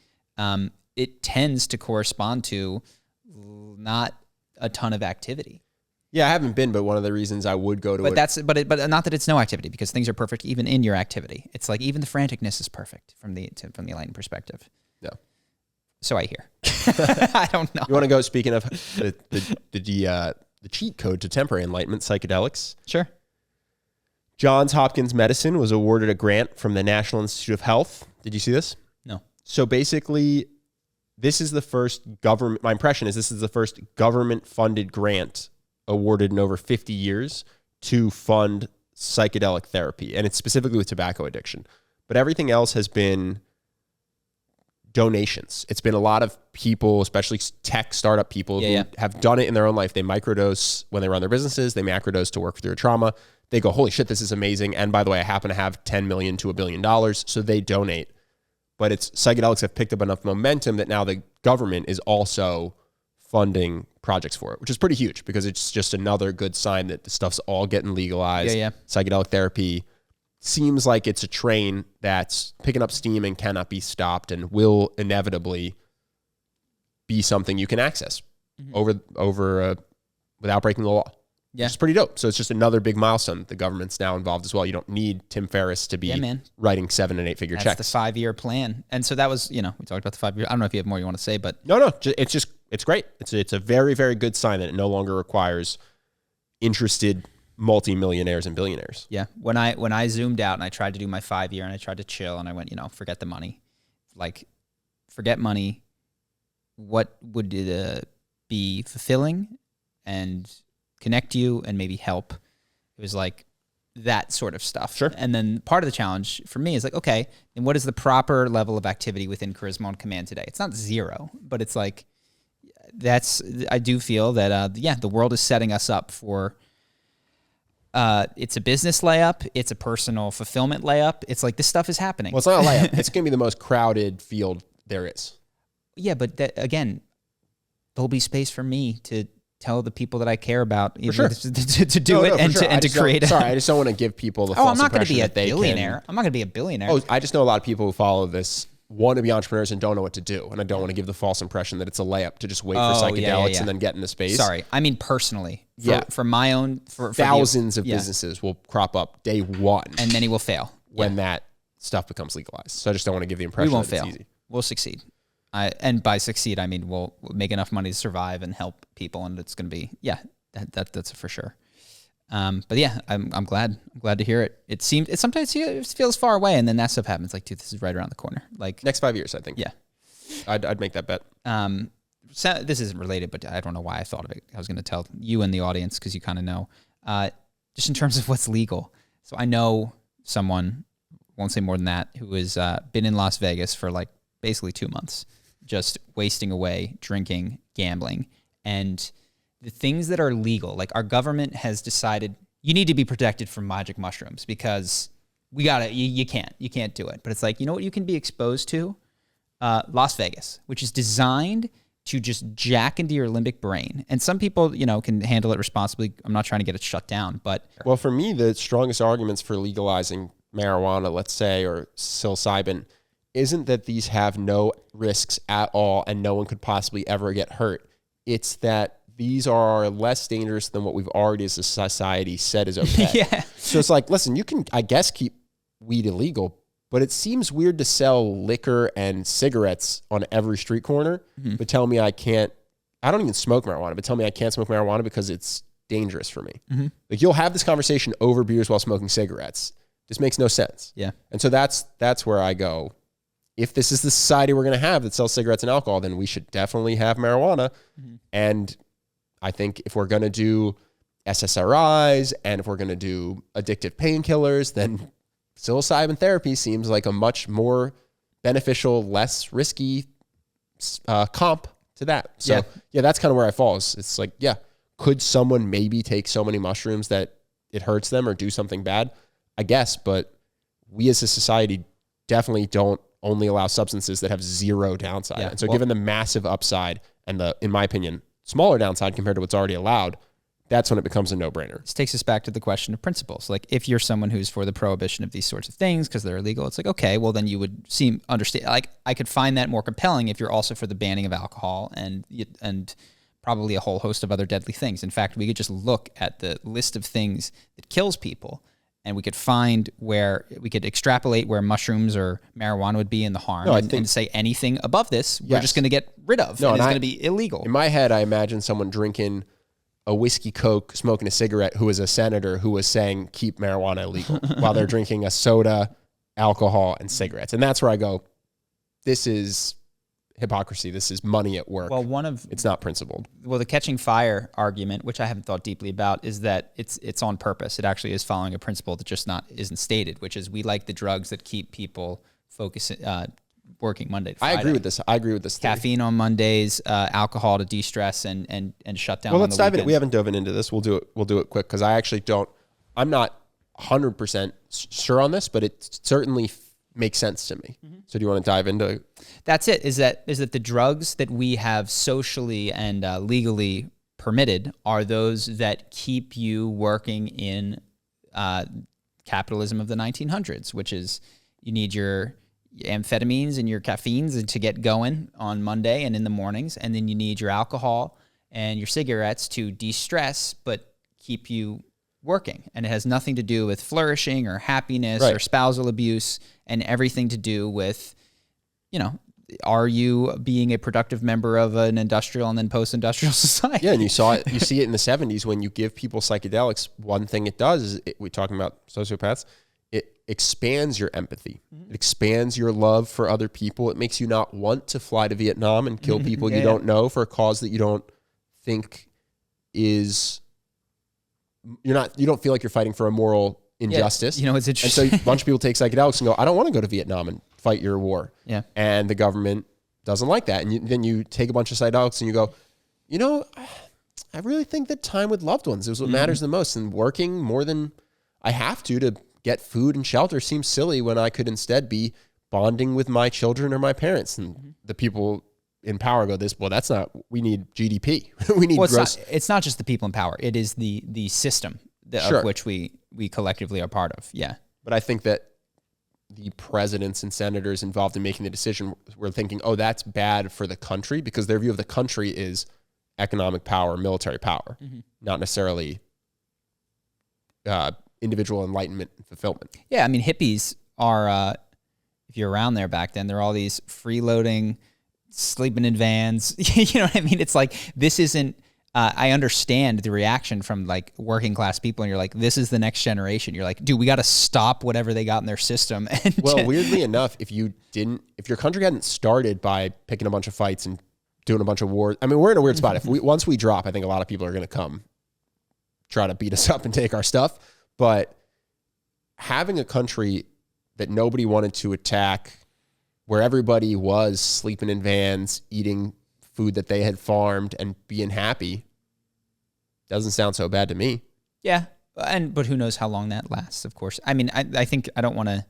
it tends to correspond to not a ton of activity. Yeah, I haven't been, but one of the reasons I would go to but not that it's no activity, because things are perfect even in your activity. It's like even the franticness is perfect from the enlightened perspective. Yeah. So I hear. I don't know. You want to go, speaking of the cheat code to temporary enlightenment, psychedelics? Sure. Johns Hopkins Medicine was awarded a grant from the National Institute of Health. Did you see this? No. So basically, this is the first my impression is this is the first government-funded grant awarded in over 50 years to fund psychedelic therapy, and it's specifically with tobacco addiction. But everything else has been donations. It's been a lot of people, especially tech startup people, who have done it in their own life. They microdose when they run their businesses. They macrodose to work through trauma. They go, holy shit, this is amazing. And by the way, I happen to have $10 million to $1 billion. So they donate. But psychedelics have picked up enough momentum that now the government is also funding projects for it, which is pretty huge, because it's just another good sign that the stuff's all getting legalized. Psychedelic therapy seems like it's a train that's picking up steam and cannot be stopped, and will inevitably be something you can access over without breaking the law. Yeah. Which is pretty dope. So it's just another big milestone. The government's now involved as well. You don't need Tim Ferriss to be writing 7- and 8-figure checks. That's the 5-year plan. And so that was, we talked about the 5-year. I don't know if you have more you want to say, but no, it's great. It's a very, very good sign that it no longer requires interested multimillionaires and billionaires. Yeah. When I zoomed out and I tried to do my 5-year and I tried to chill and I went, forget the money. Like, forget money. What would it be fulfilling and connect you and maybe help? It was like that sort of stuff. Sure. And then part of the challenge for me is like, okay, and what is the proper level of activity within Charisma on Command today? It's not 0, but it's like, I do feel that, the world is setting us up for, it's a business layup. It's a personal fulfillment layup. It's like, this stuff is happening. Well, it's not a layup. It's going to be the most crowded field there is. Yeah. But again, there'll be space for me to tell the people that I care about to do it and to create. Sorry, I just don't want to give people the false I'm not going to impression be a that they billionaire. I'm not going to be a billionaire. I just know a lot of people who follow this want to be entrepreneurs and don't know what to do. And I don't want to give the false impression that it's a layup to just wait for psychedelics and then get in the space. Sorry. I mean, personally, for my own, for thousands of businesses will crop up day one. And many will fail when that stuff becomes legalized. So I just don't want to give the impression that it's easy. We'll succeed. And by succeed, I mean, we'll make enough money to survive and help people. And it's going to be, that's for sure. But yeah, I'm glad to hear it. It sometimes it feels far away, and then that stuff happens. Like, dude, this is right around the corner. Like next 5 years, I think. Yeah, I'd make that bet. So this isn't related, but I don't know why I thought of it. I was going to tell you and the audience because you kind of know. Just in terms of what's legal. So I know someone, won't say more than that, who has been in Las Vegas for like basically 2 months, just wasting away, drinking, gambling, and the things that are legal, like our government has decided you need to be protected from magic mushrooms because you can't do it. But it's like, you know what you can be exposed to? Las Vegas, which is designed to just jack into your limbic brain. And some people, can handle it responsibly. I'm not trying to get it shut down, but. Well, for me, the strongest arguments for legalizing marijuana, let's say, or psilocybin, isn't that these have no risks at all and no one could possibly ever get hurt. It's that these are less dangerous than what we've already as a society said is okay. Yeah. So it's like, listen, you can, I guess, keep weed illegal, but it seems weird to sell liquor and cigarettes on every street corner, but tell me I don't even smoke marijuana, but tell me I can't smoke marijuana because it's dangerous for me. Like, you'll have this conversation over beers while smoking cigarettes. This makes no sense. Yeah. And so that's where I go. If this is the society we're going to have that sells cigarettes and alcohol, then we should definitely have marijuana. And I think if we're going to do SSRIs and if we're going to do addictive painkillers, then psilocybin therapy seems like a much more beneficial, less risky comp to that. So that's kind of where I fall. It's like, could someone maybe take so many mushrooms that it hurts them or do something bad? I guess, but we as a society definitely don't only allow substances that have zero downside. And so given the massive upside and the, in my opinion, smaller downside compared to what's already allowed, that's when it becomes a no-brainer. This takes us back to the question of principles. Like, if you're someone who's for the prohibition of these sorts of things because they're illegal, it's like, okay, well, then you would understand. Like, I could find that more compelling if you're also for the banning of alcohol and probably a whole host of other deadly things. In fact, we could just look at the list of things that kills people, and we could find where we could extrapolate where mushrooms or marijuana would be in the harm, and say anything above this, we're just going to get rid of. No, and it's going to be illegal. In my head, I imagine someone drinking a whiskey Coke, smoking a cigarette, who was a senator who was saying keep marijuana illegal while they're drinking a soda, alcohol, and cigarettes. And that's where I go, this is hypocrisy. This is money at work. Well, it's not principled. Well, the catching fire argument, which I haven't thought deeply about, is that it's on purpose. It actually is following a principle that just isn't stated, which is we like the drugs that keep people working Monday to Friday. I agree with this. Caffeine on Mondays, alcohol to de-stress and shut down. Well, let's dive in. We haven't dove into this. We'll do it quick because I actually don't. I'm not 100% sure on this, but it certainly makes sense to me. So do you want to dive into? That's it. Is that the drugs that we have socially and legally permitted are those that keep you working in capitalism of the 1900s, which is you need your amphetamines and your caffeines to get going on Monday and in the mornings, and then you need your alcohol and your cigarettes to de-stress but keep you working. And it has nothing to do with flourishing or happiness or spousal abuse, and everything to do with, are you being a productive member of an industrial and then post-industrial society? Yeah, and you see it in the 70s when you give people psychedelics. One thing it does is, we're talking about sociopaths, it expands your empathy. It expands your love for other people. It makes you not want to fly to Vietnam and kill people you don't know for a cause that you don't think is... You don't feel like you're fighting for a moral injustice. It's interesting. And so a bunch of people take psychedelics and go, I don't want to go to Vietnam and fight your war. Yeah. And the government doesn't like that. And then you take a bunch of psychedelics and you go, I really think that time with loved ones is what matters the most. And working more than I have to get food and shelter seems silly when I could instead be bonding with my children or my parents. And the people in power go that's not, we need GDP. We need gross. It's not just the people in power. It is the system of which we collectively are part of. Yeah. But I think that the presidents and senators involved in making the decision were thinking, oh, that's bad for the country, because their view of the country is economic power, military power, not necessarily individual enlightenment and fulfillment. Yeah, I mean, hippies are, if you're around there back then, they're all these freeloading, sleeping in vans. You know what I mean? It's like, this isn't, I understand the reaction from like working class people, and you're like, this is the next generation. You're like, dude, we got to stop whatever they got in their system. And well, weirdly enough, if your country hadn't started by picking a bunch of fights and doing a bunch of wars, I mean, we're in a weird spot. If once we drop, I think a lot of people are going to come try to beat us up and take our stuff. But having a country that nobody wanted to attack, where everybody was sleeping in vans, eating food that they had farmed, and being happy, doesn't sound so bad to me. Yeah, but who knows how long that lasts, of course. I mean, I think I don't want to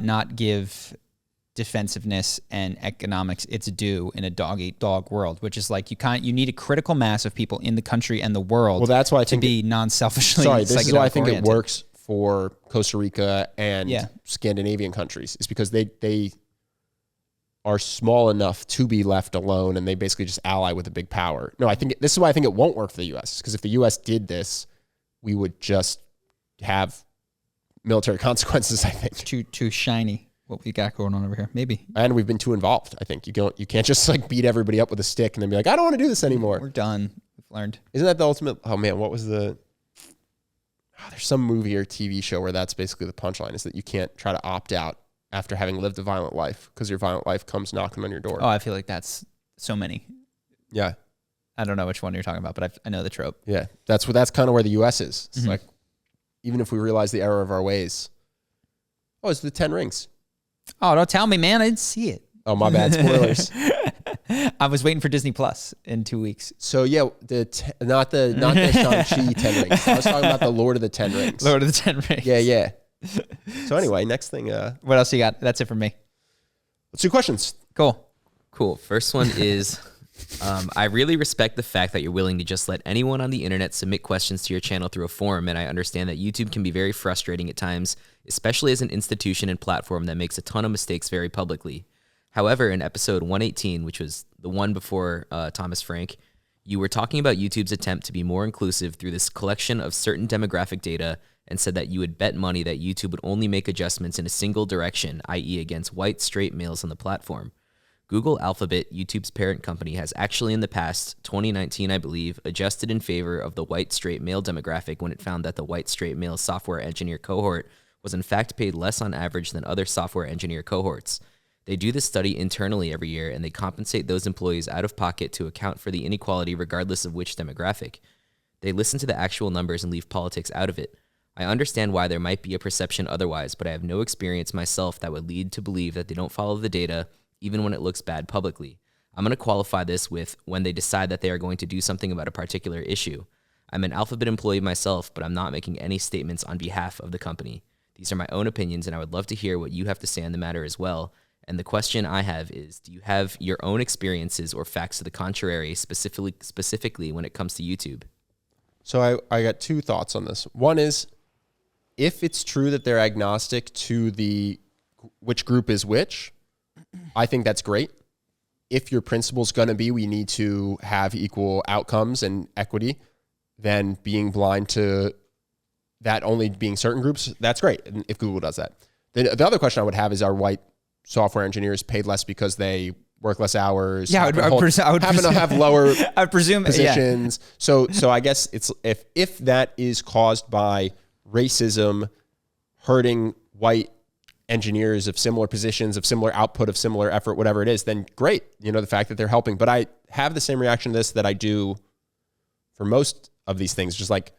not give defensiveness and economics its due in a dog-eat-dog world, which is like you need a critical mass of people in the country and the world. Well, that's why I think to be non-selfishly. Sorry, this is why I think oriented. it works for Costa Rica and Scandinavian countries. Is because they are small enough to be left alone, and they basically just ally with a big power. No, I think this is why I think it won't work for the U.S. Because if the U.S. did this, we would just have military consequences. I think too shiny. What we got going on over here, maybe. And we've been too involved. I think you can't just like beat everybody up with a stick and then be like, I don't want to do this anymore. We're done. We've learned. Isn't that the ultimate? Oh man, what was the? Oh, there's some movie or TV show where that's basically the punchline, is that you can't try to opt out after having lived a violent life, because your violent life comes knocking on your door. Oh, I feel like that's so many. Yeah. I don't know which one you're talking about, but I know the trope. Yeah, that's kind of where the U.S. is. It's like, even if we realize the error of our ways. Oh, it's the 10 Rings. Oh, don't tell me, man. I didn't see it. Oh, my bad. Spoilers. I was waiting for Disney Plus in 2 weeks. So yeah, not the Shang-Chi 10 Rings. I was talking about the Lord of the 10 Rings. Lord of the 10 Rings. Yeah. So anyway, next thing. What else you got? That's it for me. Let's do questions. Cool. First one is, I really respect the fact that you're willing to just let anyone on the internet submit questions to your channel through a forum, and I understand that YouTube can be very frustrating at times, especially as an institution and platform that makes a ton of mistakes very publicly. However, in episode 118, which was the one before Thomas Frank, you were talking about YouTube's attempt to be more inclusive through this collection of certain demographic data, and said that you would bet money that YouTube would only make adjustments in a single direction, i.e. against white, straight males on the platform. Google Alphabet, YouTube's parent company, has actually in the past, 2019 I believe, adjusted in favor of the white, straight male demographic when it found that the white, straight male software engineer cohort was in fact paid less on average than other software engineer cohorts. They do this study internally every year, and they compensate those employees out of pocket to account for the inequality regardless of which demographic. They listen to the actual numbers and leave politics out of it. I understand why there might be a perception otherwise, but I have no experience myself that would lead to believe that they don't follow the data, even when it looks bad publicly. I'm going to qualify this with when they decide that they are going to do something about a particular issue. I'm an Alphabet employee myself, but I'm not making any statements on behalf of the company. These are my own opinions, and I would love to hear what you have to say on the matter as well. And the question I have is, do you have your own experiences or facts to the contrary, specifically when it comes to YouTube? So I got two thoughts on this. One is, if it's true that they're agnostic to the which group is which, I think that's great. If your principle's going to be we need to have equal outcomes and equity, then being blind to that only being certain groups, that's great. And if Google does that. The other question I would have is, are white software engineers paid less because they work less hours? Yeah, I would presume to have lower I would presume positions. Yeah. So I guess it's if that is caused by racism hurting white engineers of similar positions, of similar output, of similar effort, whatever it is, then great. You know, the fact that they're helping. But I have the same reaction to this that I do for most of these things. Just like,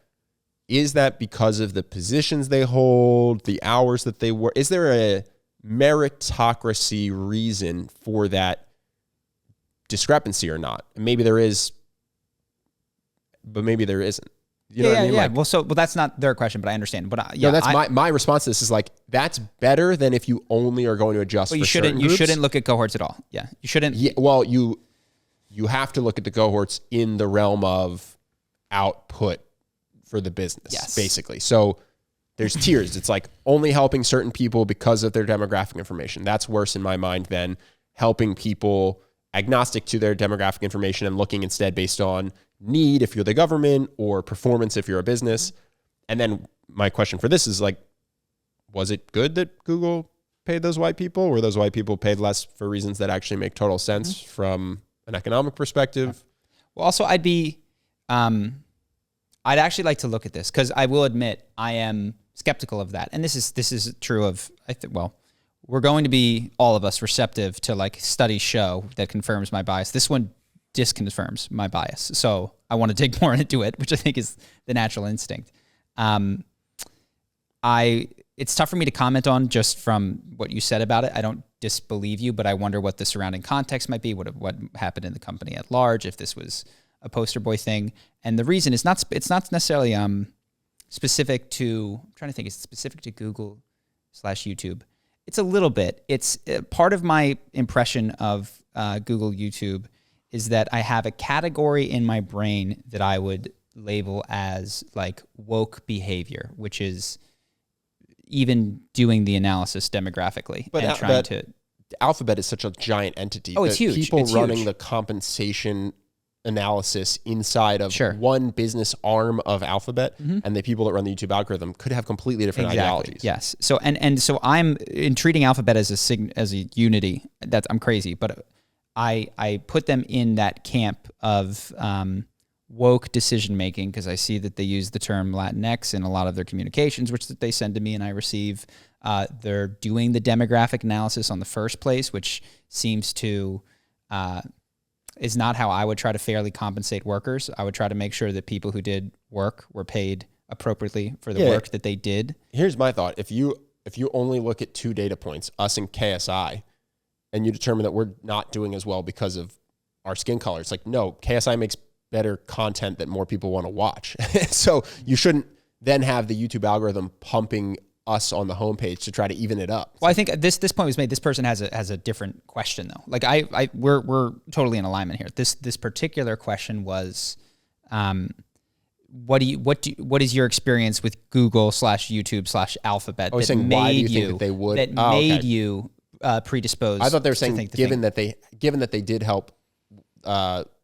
is that because of the positions they hold, the hours that they work? Is there a meritocracy reason for that discrepancy or not? And maybe there is, but maybe there isn't. You know what I mean? Yeah. Well, that's not their question, but I understand. But no, that's my response to this is like, that's better than if you only are going to adjust. Well, you shouldn't look at cohorts at all. Yeah, you shouldn't. Yeah, well, you have to look at the cohorts in the realm of output for the business, basically. So there's tiers. It's like only helping certain people because of their demographic information. That's worse in my mind than helping people agnostic to their demographic information and looking instead based on need if you're the government or performance if you're a business. And then my question for this is like, was it good that Google paid those white people? Were those white people paid less for reasons that actually make total sense from an economic perspective? Well, also I'd actually like to look at this because I will admit I am skeptical of that. And this is true of, we're going to be, all of us, receptive to like studies show that confirms my bias. This one disconfirms my bias. So I want to dig more into it, which I think is the natural instinct. It's tough for me to comment on just from what you said about it. I don't disbelieve you, but I wonder what the surrounding context might be, what happened in the company at large, if this was a poster boy thing. And the reason is it's not necessarily specific to, I'm trying to think, is it specific to Google/YouTube? It's a little bit. It's part of my impression of Google YouTube is that I have a category in my brain that I would label as like woke behavior, which is even doing the analysis demographically and trying to. Alphabet is such a giant entity. Oh, it's huge. People it's running huge. the compensation analysis inside of Sure. one business arm of Alphabet, and the people that run the YouTube algorithm could have completely different ideologies. Yes. So so I'm in treating Alphabet as a unity. I'm crazy, but I put them in that camp of woke decision making because I see that they use the term Latinx in a lot of their communications, which they send to me and I receive. They're doing the demographic analysis on the first place, which seems to is not how I would try to fairly compensate workers. I would try to make sure that people who did work were paid appropriately for the work that they did. Here's my thought. If you only look at 2 data points, us and KSI, and you determine that we're not doing as well because of our skin color, it's like, no, KSI makes better content that more people want to watch. So you shouldn't then have the YouTube algorithm pumping us on the homepage to try to even it up. Well, I think this point was made. This person has a different question though. Like we're totally in alignment here. This particular question was, what is your experience with Google/YouTube/Alphabet that saying, why do you think that they would made you predisposed? I thought they were saying given that they did help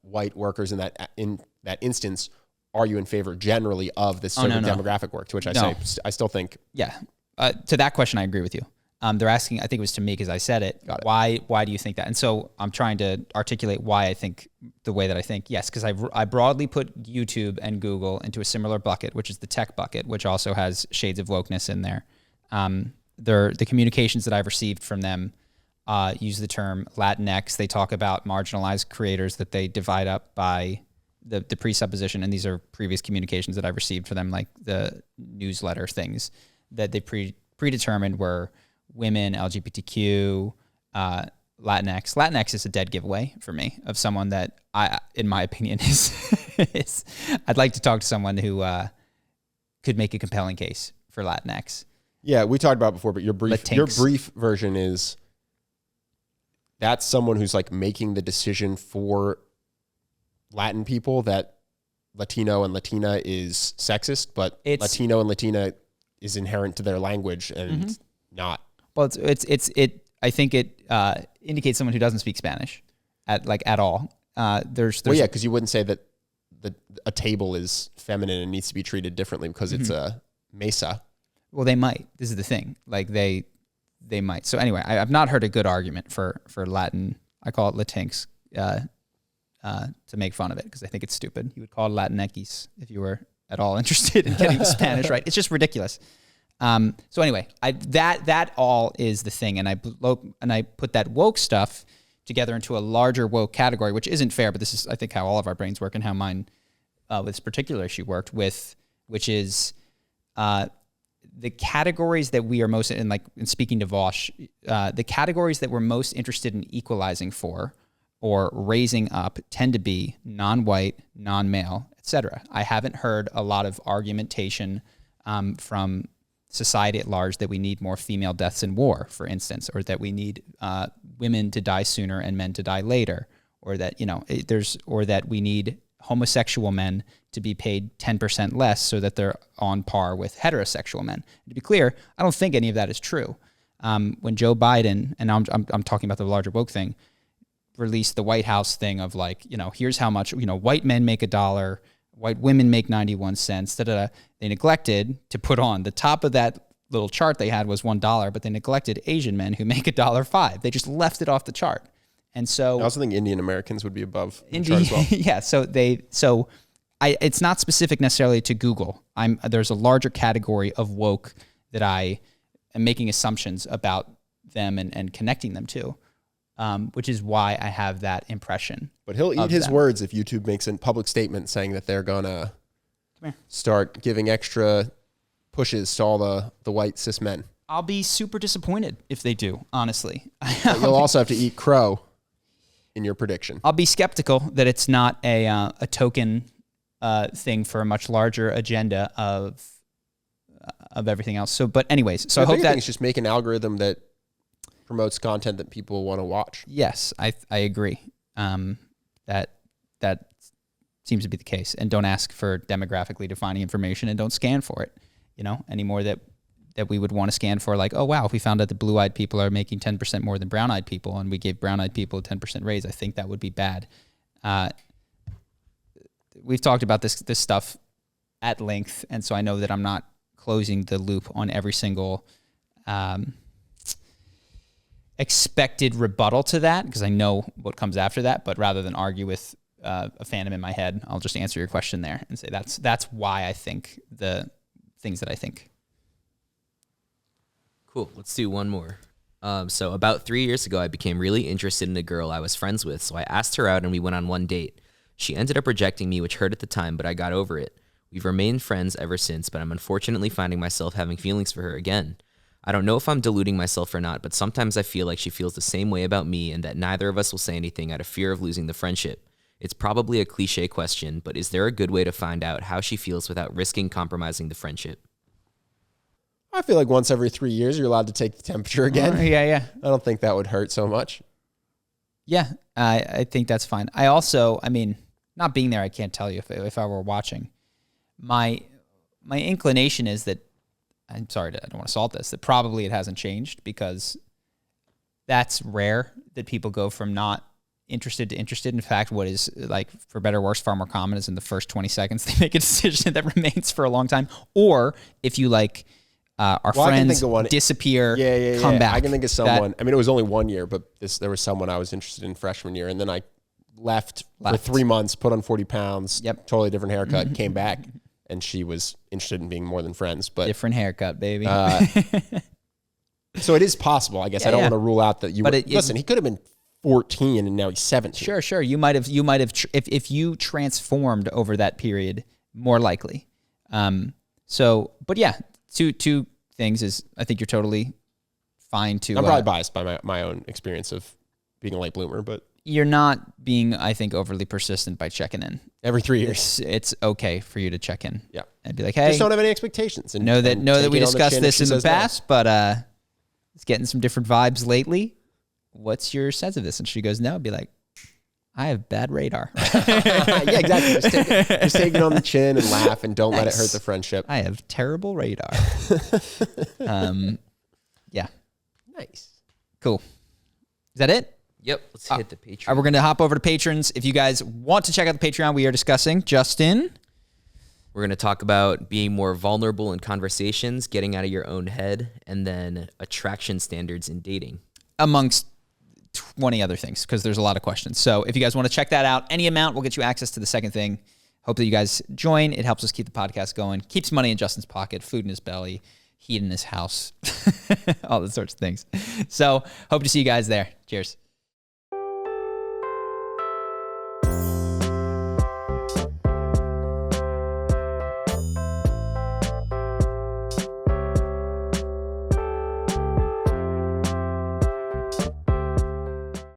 white workers in that instance, are you in favor generally of this sort of demographic work? To which I say, I still think. Yeah. To that question, I agree with you. They're asking, I think it was to me because I said it. Why do you think that? And so I'm trying to articulate why I think the way that I think. Yes, because I broadly put YouTube and Google into a similar bucket, which is the tech bucket, which also has shades of wokeness in there. The communications that I've received from them use the term Latinx. They talk about marginalized creators that they divide up by the presupposition, and these are previous communications that I've received for them, like the newsletter things that they predetermined were women, LGBTQ, Latinx. Latinx is a dead giveaway for me of someone that in my opinion, is I'd like to talk to someone who could make a compelling case for Latinx. Yeah, we talked about it before, but your brief version is that's someone who's like making the decision for Latin people that Latino and Latina is sexist, but Latino and Latina is inherent to their language and not. Well, I think it indicates someone who doesn't speak Spanish at all. Because you wouldn't say that a table is feminine and needs to be treated differently because it's a mesa. Well, they might. This is the thing. Like they might. So anyway, I've not heard a good argument for Latin. I call it Latinx to make fun of it because I think it's stupid. You would call it Latinx if you were at all interested in getting the Spanish right. It's just ridiculous. So anyway, that all is the thing, and I put that woke stuff together into a larger woke category, which isn't fair, but this is I think how all of our brains work and how mine with this particular issue worked with, which is the categories that we are most in, like in speaking to Vosh, the categories that we're most interested in equalizing for or raising up tend to be non-white, non-male, etc. I haven't heard a lot of argumentation from society at large that we need more female deaths in war, for instance, or that we need women to die sooner and men to die later, or that or that we need homosexual men to be paid 10% less so that they're on par with heterosexual men. And to be clear, I don't think any of that is true. When Joe Biden, and I'm talking about the larger woke thing, released the White House thing of like, here's how much, white men make $1, white women make 91 cents, they neglected to put on the top of that little chart they had was $1, but they neglected Asian men who make $1.05. They just left it off the chart. And so I also think Indian Americans would be above the chart as well. Yeah. It's not specific necessarily to Google. There's a larger category of woke that I am making assumptions about them and connecting them to, which is why I have that impression. But he'll eat his words if YouTube makes a public statement saying that they're gonna start giving extra pushes to all the white cis men. I'll be super disappointed if they do, honestly. But you'll also have to eat crow in your prediction. I'll be skeptical that it's not a token thing for a much larger agenda of everything else. So, but anyways, so I hope that it's just make an algorithm that promotes content that people want to watch. Yes, I agree. That seems to be the case. And don't ask for demographically defining information, and don't scan for it. Anymore that we would want to scan for, like, oh wow, if we found out that blue-eyed people are making 10% more than brown-eyed people, and we gave brown-eyed people a 10% raise, I think that would be bad. We've talked about this stuff at length, and so I know that I'm not closing the loop on every single expected rebuttal to that, because I know what comes after that. But rather than argue with a phantom in my head, I'll just answer your question there and say that's why I think the things that I think. Cool. Let's do one more. So about 3 years ago, I became really interested in a girl I was friends with, so I asked her out and we went on one date. She ended up rejecting me, which hurt at the time, but I got over it. We've remained friends ever since, but I'm unfortunately finding myself having feelings for her again. I don't know if I'm deluding myself or not, but sometimes I feel like she feels the same way about me and that neither of us will say anything out of fear of losing the friendship. It's probably a cliche question, but is there a good way to find out how she feels without risking compromising the friendship? I feel like once every 3 years, you're allowed to take the temperature again. Yeah. I don't think that would hurt so much. Yeah, I think that's fine. I also, not being there, I can't tell you if I were watching. My inclination is that, I'm sorry, I don't want to salt this, that probably it hasn't changed, because that's rare that people go from not interested to interested. In fact, what is, like, for better or worse, far more common is in the first 20 seconds they make a decision that remains for a long time. Or if you our friends disappear, come back. I can think of someone. It was only 1 year, but there was someone I was interested in freshman year, and then I left for 3 months, put on 40 pounds, totally different haircut, came back, and she was interested in being more than friends. But different haircut, baby. So it is possible, I guess. I don't want to rule out that you. But listen, he could have been 14 and now he's 17. Sure. You might have if you transformed over that period, more likely. But yeah, two things is, I think you're totally fine to. I'm probably biased by my own experience of being a late bloomer, but you're not being, I think, overly persistent by checking in every 3 years. It's okay for you to check in. Yeah, and be like, hey, just don't have any expectations. And know that we discussed this in the past, but it's getting some different vibes lately. What's your sense of this? And she goes, no. I'd be like, I have bad radar. Yeah, exactly. Just take it on the chin and laugh, and don't let it hurt the friendship. I have terrible radar. Yeah. Nice. Cool. Is that it? Yep. Let's hit the Patreon. We're going to hop over to patrons. If you guys want to check out the Patreon, we are discussing, Justin. We're going to talk about being more vulnerable in conversations, getting out of your own head, and then attraction standards in dating. Amongst 20 other things, because there's a lot of questions. So if you guys want to check that out, any amount will get you access to the second thing. Hope that you guys join. It helps us keep the podcast going, keeps money in Justin's pocket, food in his belly, heat in his house, all those sorts of things. So hope to see you guys there. Cheers.